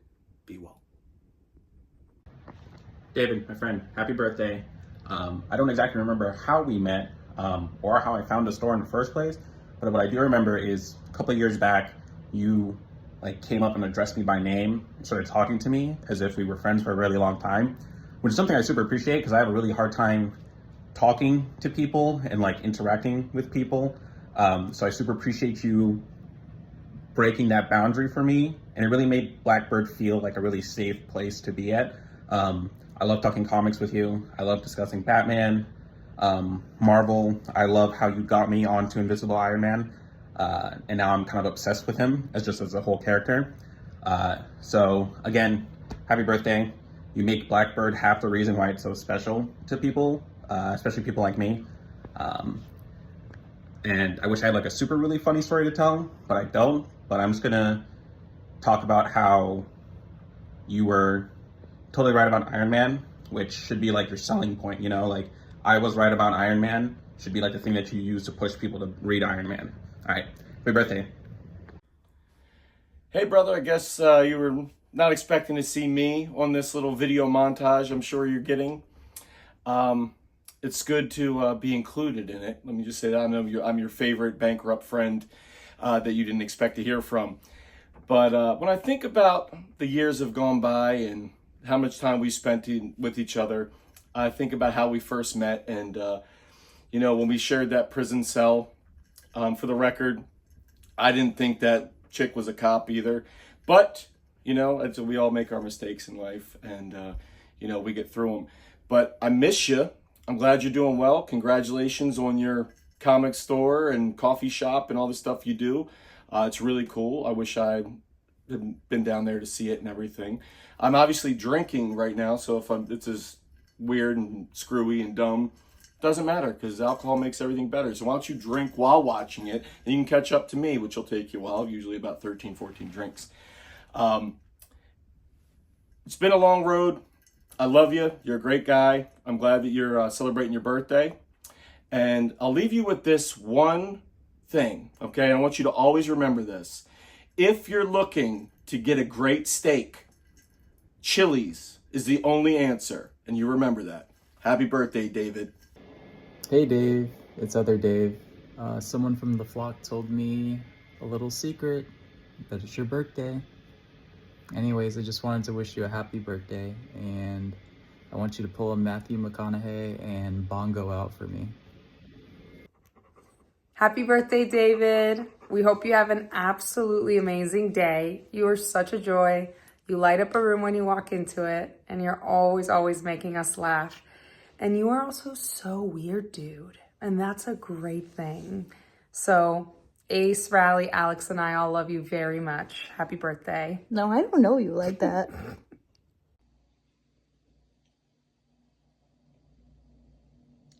Be well. David, my friend, happy birthday. I don't exactly remember how we met or how I found the store in the first place, but what I do remember is a couple of years back, you came up and addressed me by name and started talking to me as if we were friends for a really long time, which is something I super appreciate because I have a really hard time talking to people and interacting with people. So I super appreciate you breaking that boundary for me, and it really made Blackbird feel like a really safe place to be at. I love talking comics with you. I love discussing Batman, Marvel. I love how you got me onto Invisible Iron Man, and now I'm kind of obsessed with him as a whole character. So again, happy birthday. You make Blackbird half the reason why it's so special to people, especially people like me. And I wish I had a super really funny story to tell, but I don't. But I'm just gonna talk about how you were totally right about Iron Man, which should be your selling point, I was right about Iron Man should be the thing that you use to push people to read Iron Man. All right, happy birthday. Hey brother, I guess you were not expecting to see me on this little video montage I'm sure you're getting. It's good to be included in it. Let me just say that I'm your favorite bankrupt friend that you didn't expect to hear from. But when I think about the years have gone by and how much time we spent with each other, I think about how we first met and, when we shared that prison cell. For the record, I didn't think that chick was a cop either. But, we all make our mistakes in life and, we get through them. But I miss you. I'm glad you're doing well. Congratulations on your comic store and coffee shop and all the stuff you do. It's really cool. I wish I had been down there to see it and everything. I'm obviously drinking right now, so if it's as weird and screwy and dumb, doesn't matter, because alcohol makes everything better. So why don't you drink while watching it, and you can catch up to me, which will take you a while, usually about 13, 14 drinks. It's been a long road. I love you. You're a great guy. I'm glad that you're celebrating your birthday. And I'll leave you with this one thing, okay? I want you to always remember this. If you're looking to get a great steak, Chili's is the only answer, and you remember that. Happy birthday, David. Hey Dave, it's other Dave. Someone from the flock told me a little secret that it's your birthday. Anyways, I just wanted to wish you a happy birthday, and I want you to pull a Matthew McConaughey and bongo out for me. Happy birthday, David. We hope you have an absolutely amazing day. You are such a joy. You light up a room when you walk into it, and you're always making us laugh. And you are also so weird, dude. And that's a great thing. So, Ace, Riley, Alex, and I all love you very much. Happy birthday. No, I don't know you like that.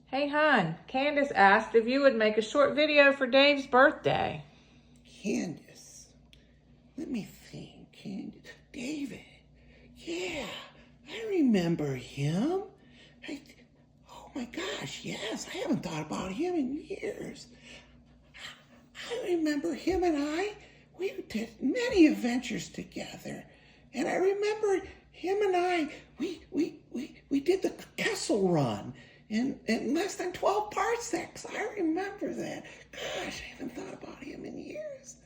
Hey, hon, Candace asked if you would make a short video for Dave's birthday. Candace? Let me think. David. Yeah, I remember him. Oh my gosh, yes, I haven't thought about him in years. I remember him and we did many adventures together. And I remember him and I, we did the Kessel Run in less than 12 parsecs. I remember that. Gosh, I haven't thought about him in years.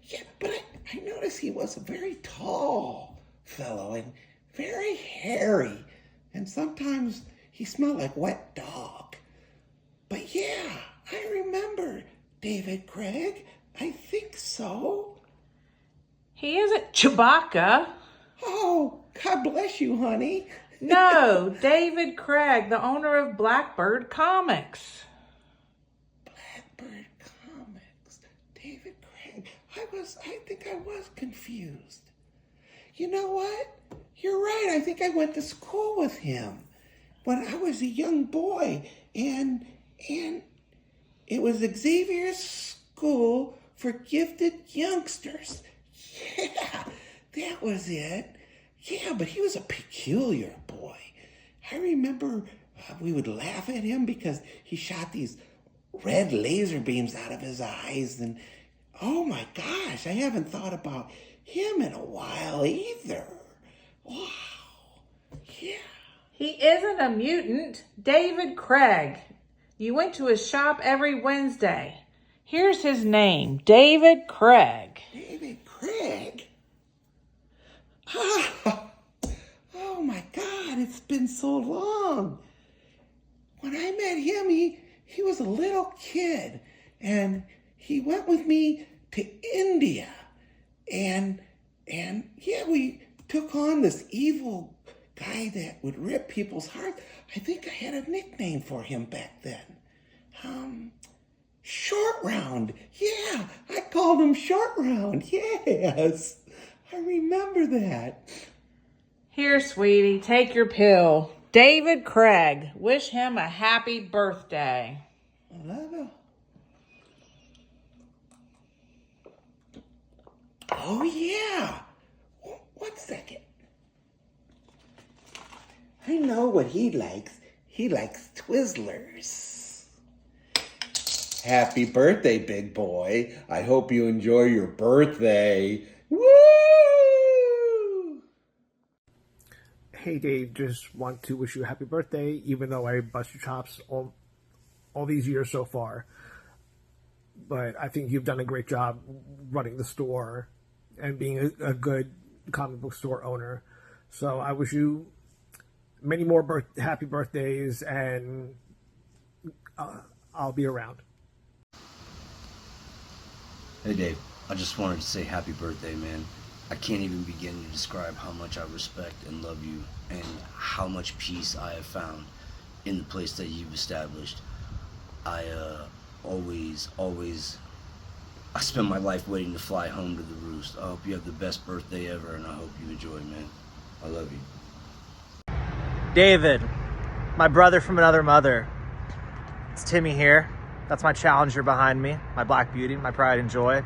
Yeah, but I noticed he was a very tall fellow and very hairy. And sometimes he smelled like wet dog. But yeah, I remember David Craig. I think so. He isn't Chewbacca. Oh, God bless you, honey. No, David Craig, the owner of Blackbird Comics. Blackbird Comics. David Craig. I think I was confused. You know what? You're right. I think I went to school with him when I was a young boy, and it was Xavier's School for Gifted Youngsters. Yeah, that was it. Yeah, but he was a peculiar boy. I remember we would laugh at him because he shot these red laser beams out of his eyes, and oh my gosh, I haven't thought about him in a while either. Wow. Yeah. He isn't a mutant. David Craig. You went to his shop every Wednesday. Here's his name, David Craig. David Craig? Oh my God, it's been so long. When I met him, he was a little kid, and he went with me to India. And yeah, we took on this evil guy that would rip people's hearts. I think I had a nickname for him back then. Short Round. Yeah, I called him Short Round. Yes, I remember that. Here, sweetie, take your pill. David Craig. Wish him a happy birthday. I love you. Oh, yeah. 1 second. I know what he likes. He likes Twizzlers. Happy birthday, big boy. I hope you enjoy your birthday. Woo! Hey Dave, just want to wish you a happy birthday, even though I bust your chops all these years so far. But I think you've done a great job running the store and being a good comic book store owner. So I wish you many more happy birthdays, and I'll be around. Hey Dave, I just wanted to say happy birthday, man. I can't even begin to describe how much I respect and love you and how much peace I have found in the place that you've established. I spend my life waiting to fly home to the roost. I hope you have the best birthday ever, and I hope you enjoy, man. I love you. David, my brother from another mother. It's Timmy here. That's my challenger behind me, my black beauty, my pride and joy.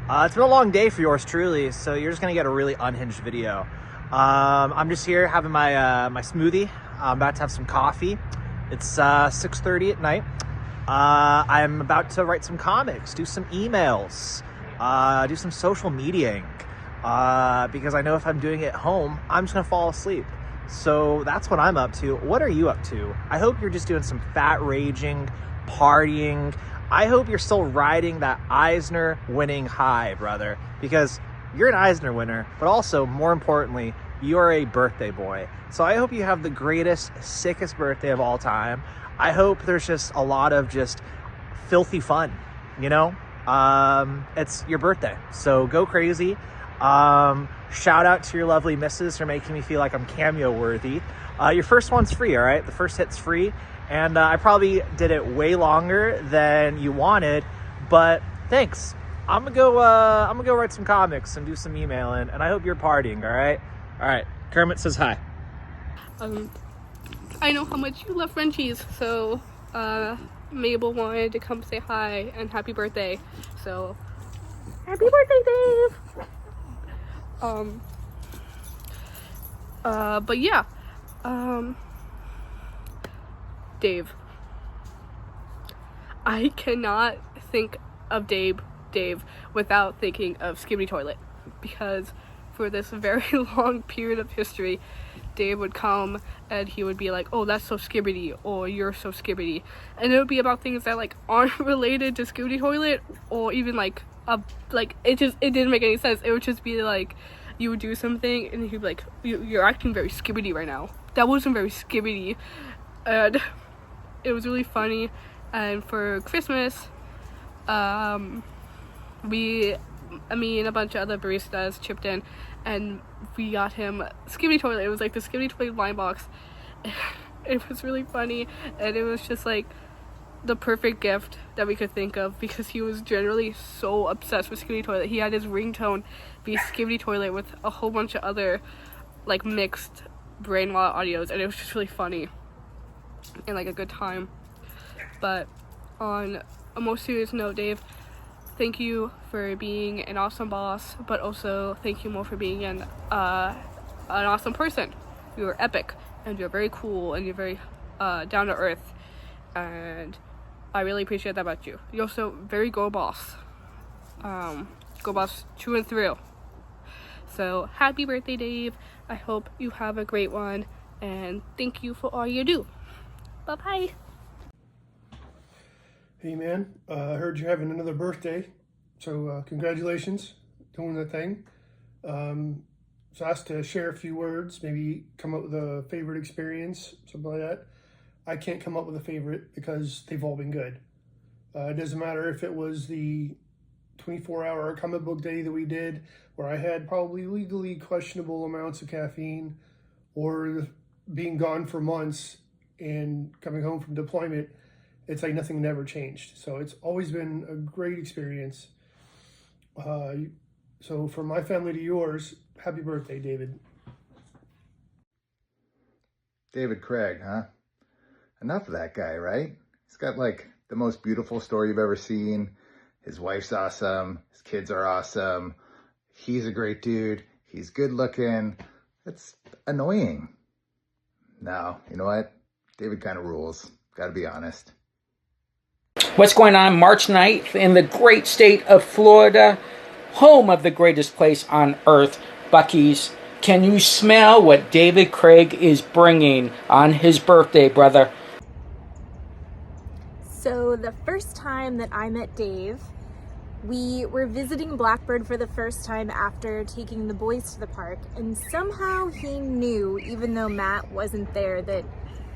It's been a long day for yours truly, so you're just gonna get a really unhinged video. I'm just here having my my smoothie. I'm about to have some coffee. It's 6:30 at night. I'm about to write some comics, do some emails, do some social mediaing, because I know if I'm doing it at home, I'm just gonna fall asleep. So that's what I'm up to. What are you up to? I hope you're just doing some fat raging, partying. I hope you're still riding that Eisner winning high, brother, because you're an Eisner winner, but also, more importantly, you're a birthday boy. So I hope you have the greatest, sickest birthday of all time. I hope there's just a lot of just filthy fun, you know? It's your birthday, so go crazy. Shout out to your lovely missus for making me feel like I'm cameo worthy. Your first one's free, all right? The first hit's free. And I probably did it way longer than you wanted, but thanks. I'm gonna go write some comics and do some emailing, and I hope you're partying, all right? All right, Kermit says hi. I know how much you love Frenchies, so Mabel wanted to come say hi and happy birthday. So happy birthday, Dave! But yeah, Dave. I cannot think of Dave without thinking of Skibidi Toilet, because for this very long period of history, Dave would come and he would be like, oh, that's so Skibidi, or you're so Skibidi, and it would be about things that like aren't related to Skibidi Toilet, or even like it didn't make any sense. It would just be like, you would do something and he'd be like, you're acting very Skibidi right now. That wasn't very Skibidi. And it was really funny. And for Christmas, me and a bunch of other baristas chipped in and we got him Skibidi Toilet. It was like the Skibidi Toilet wine box. It was really funny, and it was just like the perfect gift that we could think of, because he was generally so obsessed with Skibidi Toilet. He had his ringtone be Skibidi Toilet with a whole bunch of other like mixed brainwashed audios, and it was just really funny and like a good time. But on a more serious note, Dave, thank you for being an awesome boss, but also thank you more for being an awesome person. You're epic, and you're very cool, and you're very down to earth, and I really appreciate that about you. You're also very go boss. Go boss true and through. So happy birthday, Dave. I hope you have a great one, and thank you for all you do. Bye bye. Hey man, I heard you're having another birthday, so congratulations, doing the thing. So asked to share a few words, maybe come up with a favorite experience, something like that. I can't come up with a favorite because they've all been good. It doesn't matter if it was the 24-hour comic book day that we did, where I had probably legally questionable amounts of caffeine, or being gone for months and coming home from deployment. It's like nothing never changed. So it's always been a great experience. So from my family to yours, happy birthday, David. David Craig, huh? Enough of that guy, right? He's got like the most beautiful story you've ever seen. His wife's awesome. His kids are awesome. He's a great dude. He's good looking. It's annoying. No, you know what? David kind of rules. Gotta be honest. What's going on March 9th in the great state of Florida, home of the greatest place on earth, Buc-ee's. Can you smell what David Craig is bringing on his birthday, brother? So the first time that I met Dave, we were visiting Blackbird for the first time after taking the boys to the park, and somehow he knew, even though Matt wasn't there, that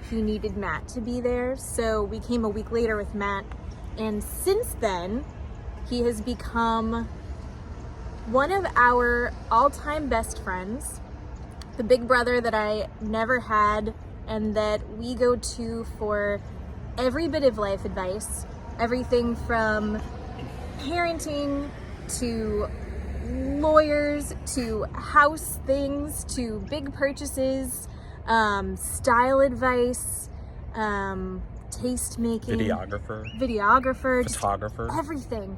he needed Matt to be there. So we came a week later with Matt, and since then he has become one of our all-time best friends, the big brother that I never had and that we go to for every bit of life advice, everything from parenting to lawyers to house things to big purchases, style advice, taste making, videographer, photographer, just everything.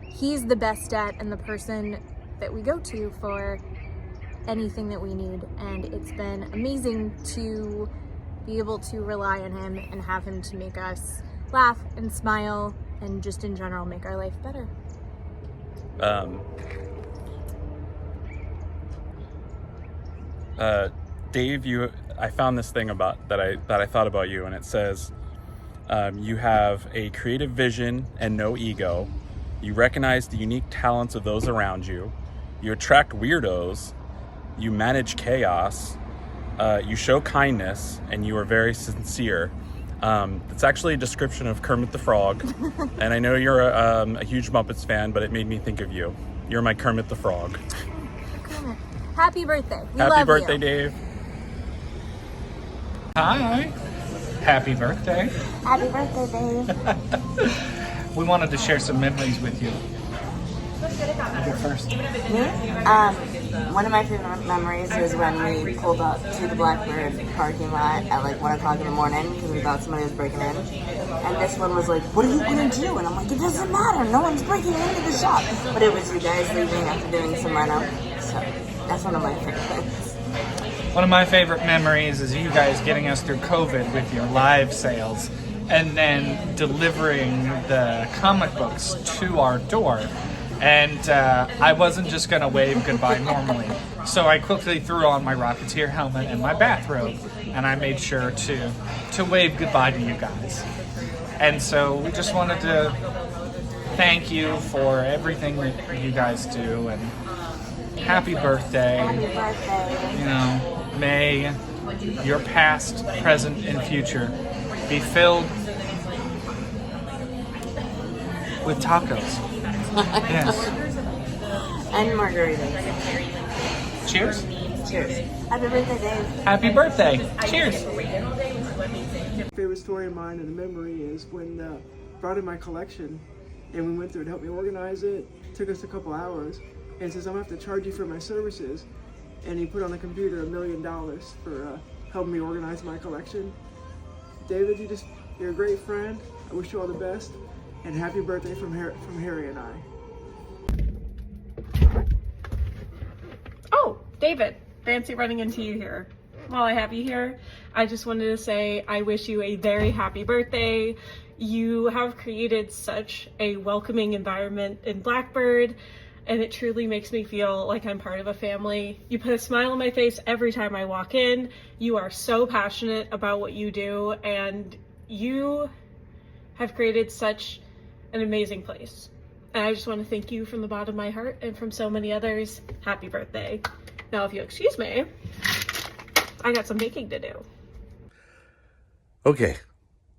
He's the best at and the person that we go to for anything that we need, and it's been amazing to be able to rely on him and have him to make us laugh and smile and just in general make our life better. Dave, I found this thing about that I thought about you, and it says you have a creative vision and no ego. You recognize the unique talents of those around you. You attract weirdos. You manage chaos. You show kindness, and you are very sincere. It's actually a description of Kermit the Frog, and I know you're a huge Muppets fan, but it made me think of you. You're my Kermit the Frog. Kermit, happy birthday. We Happy love birthday, you. Dave. Hi. Happy birthday. Happy birthday, Dave. We wanted to share some memories with you. You go first. Me? One of my favorite memories is when we pulled up to the Blackbird parking lot at like 1 o'clock in the morning because we thought somebody was breaking in. And this one was like, what are you going to do? And I'm like, it doesn't matter. No one's breaking into the shop. But it was you guys leaving after doing some reno. So that's one of my favorites. One of my favorite memories is you guys getting us through COVID with your live sales and then delivering the comic books to our door. And I wasn't just going to wave goodbye normally. So I quickly threw on my Rocketeer helmet and my bathrobe, and I made sure to wave goodbye to you guys. And so we just wanted to thank you for everything that you guys do, and happy birthday. Happy birthday. You know, may your past, present, and future be filled with tacos. Yes. And margaritas. Cheers. Cheers. Happy birthday, Dave. Happy birthday. Cheers. Favorite story of mine and a memory is when brought in my collection and we went through and helped me organize it. It took us a couple hours and says, I'm gonna have to charge you for my services. And he put on the computer $1 million for helping me organize my collection. David, you're a great friend. I wish you all the best. And happy birthday from Harry and I. Oh, David, fancy running into you here. While I have you here, I just wanted to say I wish you a very happy birthday. You have created such a welcoming environment in Blackbird, and it truly makes me feel like I'm part of a family. You put a smile on my face every time I walk in. You are so passionate about what you do, and you have created such an amazing place. And I just want to thank you from the bottom of my heart and from so many others. Happy birthday. Now, if you'll excuse me, I got some baking to do. Okay,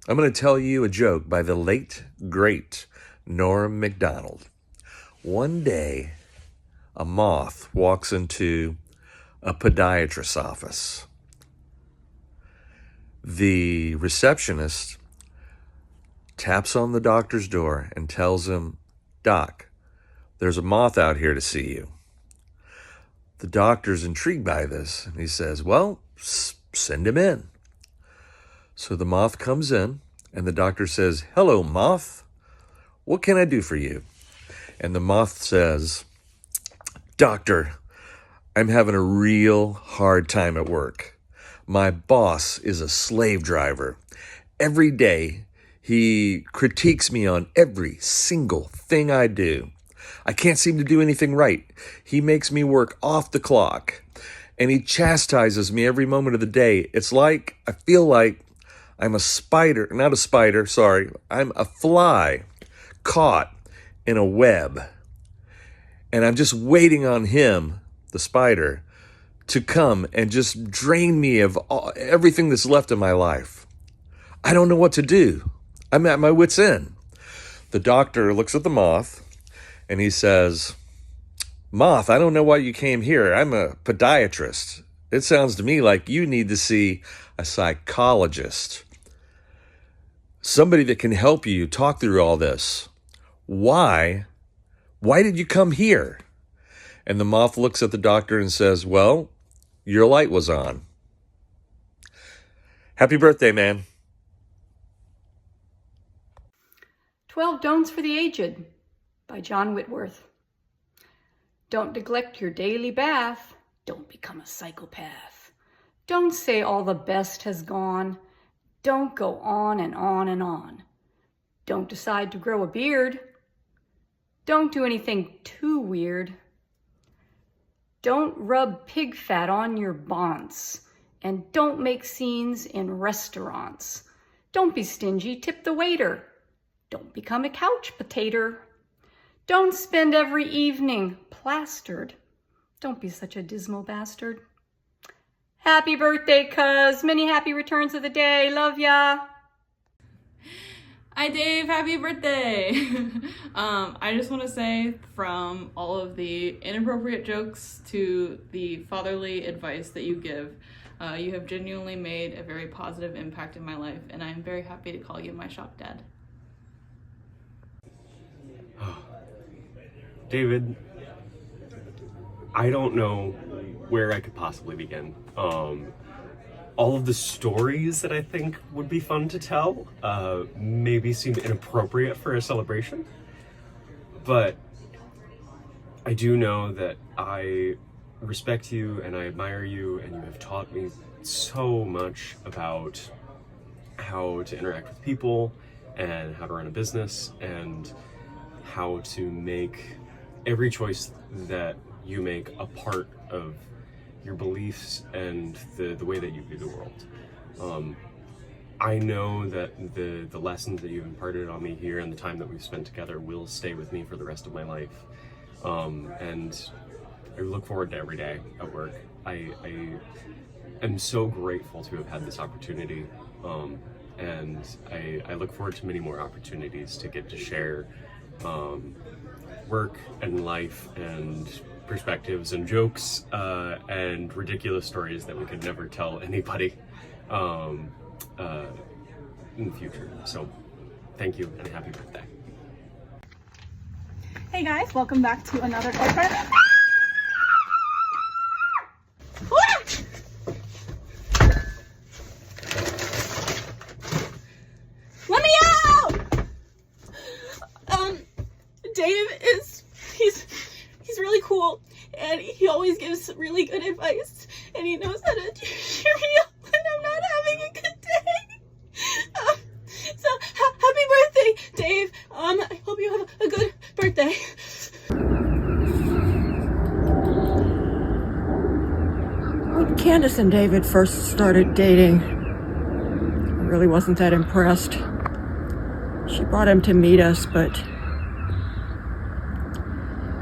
I'm going to tell you a joke by the late, great Norm Macdonald. One day, a moth walks into a podiatrist's office. The receptionist taps on the doctor's door and tells him, Doc, there's a moth out here to see you. The doctor's intrigued by this, and he says, well, send him in. So the moth comes in, and the doctor says, hello, moth. What can I do for you? And the moth says, Doctor, I'm having a real hard time at work. My boss is a slave driver. Every day, he critiques me on every single thing I do. I can't seem to do anything right. He makes me work off the clock, and he chastises me every moment of the day. It's like, I feel like I'm a spider, not a spider, sorry. I'm a fly caught in a web. And I'm just waiting on him, the spider, to come and just drain me of everything that's left in my life. I don't know what to do. I'm at my wit's end. The doctor looks at the moth and he says, Moth, I don't know why you came here. I'm a podiatrist. It sounds to me like you need to see a psychologist. Somebody that can help you talk through all this. Why did you come here? And the moth looks at the doctor and says, well, your light was on. Happy birthday, man. 12 Don'ts for the Aged by John Whitworth. Don't neglect your daily bath. Don't become a psychopath. Don't say all the best has gone. Don't go on and on and on. Don't decide to grow a beard. Don't do anything too weird. Don't rub pig fat on your bonnets. And don't make scenes in restaurants. Don't be stingy, tip the waiter. Don't become a couch potato. Don't spend every evening plastered. Don't be such a dismal bastard. Happy birthday, cuz. Many happy returns of the day. Love ya. Hi Dave, happy birthday! I just want to say, from all of the inappropriate jokes to the fatherly advice that you give, you have genuinely made a very positive impact in my life, and I'm very happy to call you my shop dad. David, I don't know where I could possibly begin. All of the stories that I think would be fun to tell maybe seem inappropriate for a celebration, but I do know that I respect you and I admire you, and you have taught me so much about how to interact with people and how to run a business and how to make every choice that you make a part of your beliefs and the way that you view the world. I know that the lessons that you've imparted on me here and the time that we've spent together will stay with me for the rest of my life. And I look forward to every day at work. I am so grateful to have had this opportunity. And I look forward to many more opportunities to get to share work and life and perspectives and jokes and ridiculous stories that we could never tell anybody in the future. So thank you and happy birthday. Hey guys, welcome back to another episode. Let me out! Dave he's really cool, and he always gives really good advice, and he knows how to cheer me up when I'm not having a good day. So happy birthday, Dave. I hope you have a good birthday. When Candace and David first started dating, I really wasn't that impressed. She brought him to meet us, but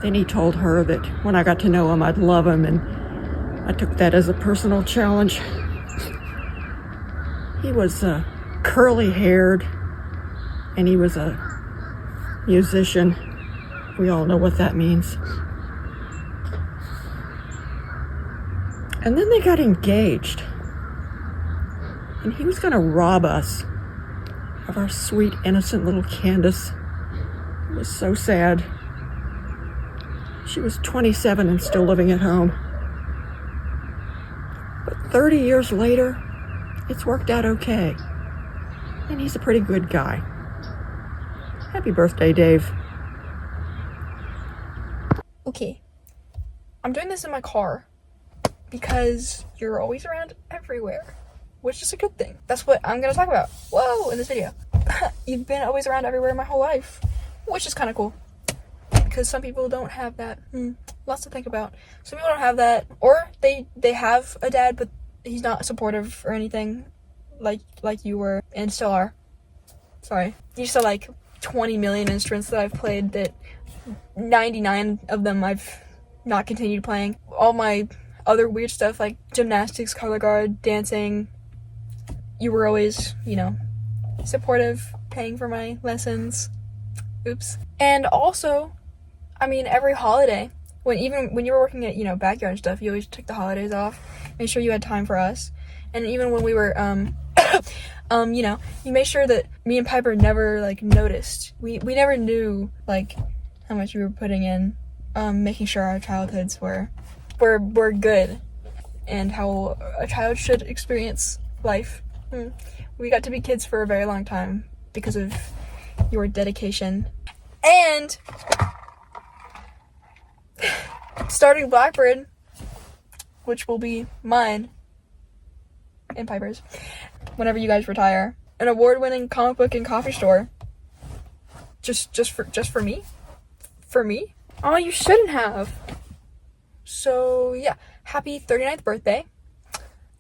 then he told her that when I got to know him, I'd love him, and I took that as a personal challenge. He was curly-haired, and he was a musician. We all know what that means. And then they got engaged, and he was gonna rob us of our sweet, innocent little Candace. It was so sad. She was 27 and still living at home. But 30 years later, it's worked out okay. And he's a pretty good guy. Happy birthday, Dave. Okay, I'm doing this in my car because you're always around everywhere, which is a good thing. That's what I'm gonna talk about. Whoa, in this video. You've been always around everywhere my whole life, which is kind of cool. Because some people don't have that. Lots to think about. Some people don't have that, or they have a dad, but he's not supportive or anything, like you were and still are. Sorry. You saw like 20 million instruments that I've played that 99 of them I've not continued playing. All my other weird stuff like gymnastics, color guard, dancing. You were always, supportive, paying for my lessons. Oops. And also, I mean, every holiday, even when you were working at, you know, backyard and stuff, you always took the holidays off, made sure you had time for us. And even when we were, you know, you made sure that me and Piper never, like, noticed. We never knew, like, how much we were putting in, making sure our childhoods were good and how a child should experience life. We got to be kids for a very long time because of your dedication. And starting Blackbird, which will be mine and Piper's whenever you guys retire, an award-winning comic book and coffee store. Just for me? For me? Oh, you shouldn't have. So yeah, happy 39th birthday.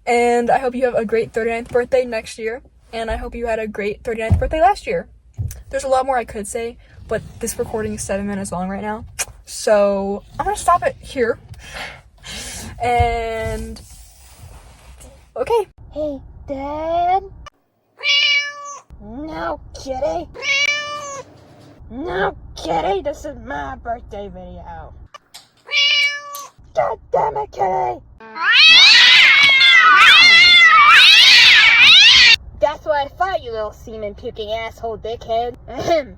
And I hope you have a great 39th birthday next year. And I hope you had a great 39th birthday last year. There's a lot more I could say, but this recording is 7 minutes long right now. So I'm gonna stop it here. And okay. Hey, Dad? No, kitty. No, kitty, this is my birthday video. God damn it, kitty! That's what I thought, you little semen puking asshole dickhead. Ahem.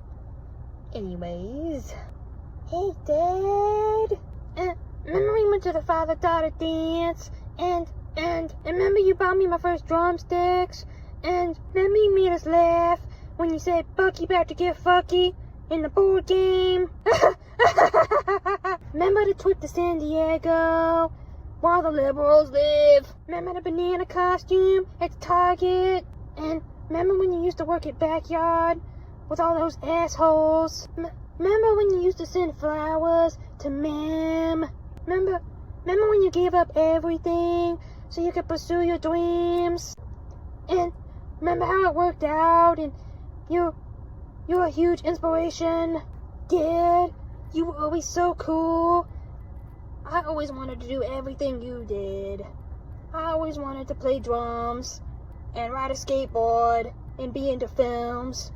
Anyways. Hey, Dad. Remember we went to the father-daughter dance? And remember you bought me my first drumsticks? And remember you made us laugh when you said Bucky about to get fucky in the board game? Remember the trip to San Diego while the liberals live? Remember the banana costume at Target? And remember when you used to work at Backyard with all those assholes? Remember when you used to send flowers to Ma'am? Remember when you gave up everything so you could pursue your dreams? And remember how it worked out and you're a huge inspiration? Dad, you were always so cool. I always wanted to do everything you did. I always wanted to play drums and ride a skateboard and be into films.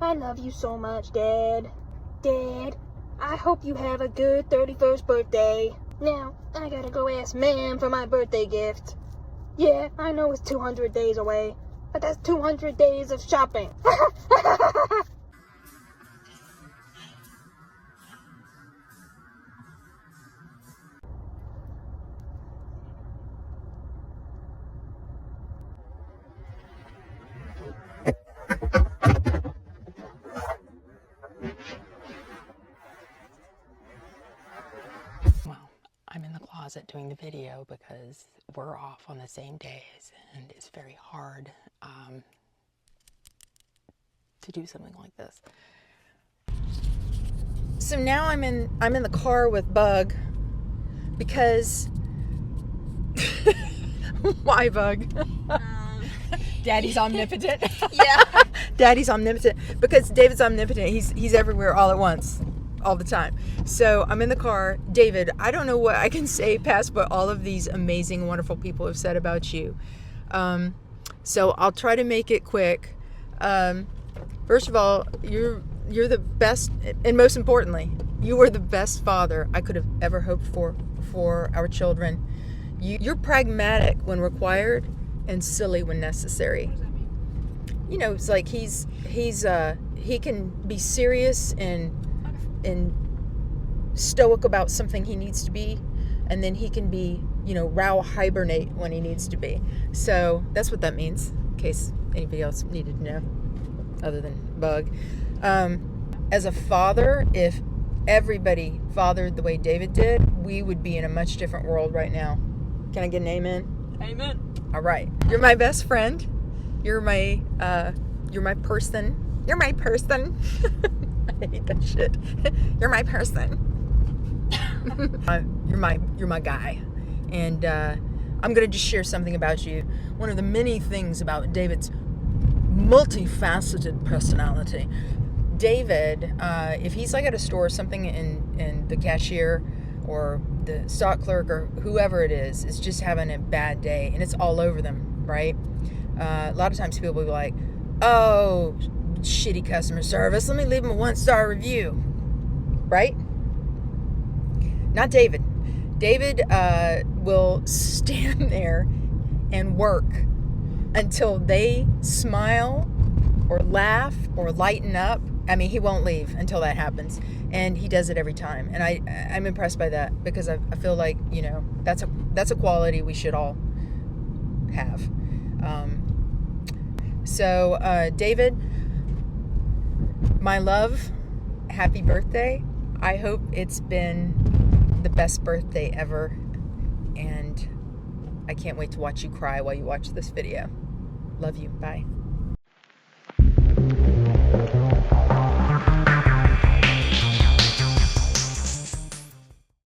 I love you so much, Dad. Dad, I hope you have a good 31st birthday. Now, I gotta go ask Ma'am for my birthday gift. Yeah, I know it's 200 days away, but that's 200 days of shopping. I'm in the closet doing the video because we're off on the same days and it's very hard to do something like this. So now I'm in the car with Bug because why Bug? Daddy's omnipotent. Yeah. Daddy's omnipotent because David's omnipotent. He's everywhere all at once. All the time. So I'm in the car. David, I don't know what I can say past what all of these amazing, wonderful people have said about you. So I'll try to make it quick. First of all, you're the best, and most importantly, you are the best father I could have ever hoped for our children. You're pragmatic when required and silly when necessary. You know, it's like he can be serious and stoic about something he needs to be, and then he can be, you know, hibernate when he needs to be. So that's what that means, in case anybody else needed to know, other than Bug. As a father, if everybody fathered the way David did, we would be in a much different world right now. Can I get an amen? Amen. All right. You're my best friend. You're my person. You're my person. I hate that shit. You're my person. You're my guy. And I'm gonna just share something about you. One of the many things about David's multifaceted personality. David, if he's like at a store or something and the cashier or the stock clerk or whoever it is just having a bad day and it's all over them, right? A lot of times people will be like, oh, shitty customer service, let me leave them a 1-star review, right? Not David. David will stand there and work until they smile or laugh or lighten up. I mean, he won't leave until that happens, and he does it every time. And I'm impressed by that, because I feel like, you know, that's a quality we should all have. So David, my love, happy birthday. I hope it's been the best birthday ever, and I can't wait to watch you cry while you watch this video. Love you. Bye.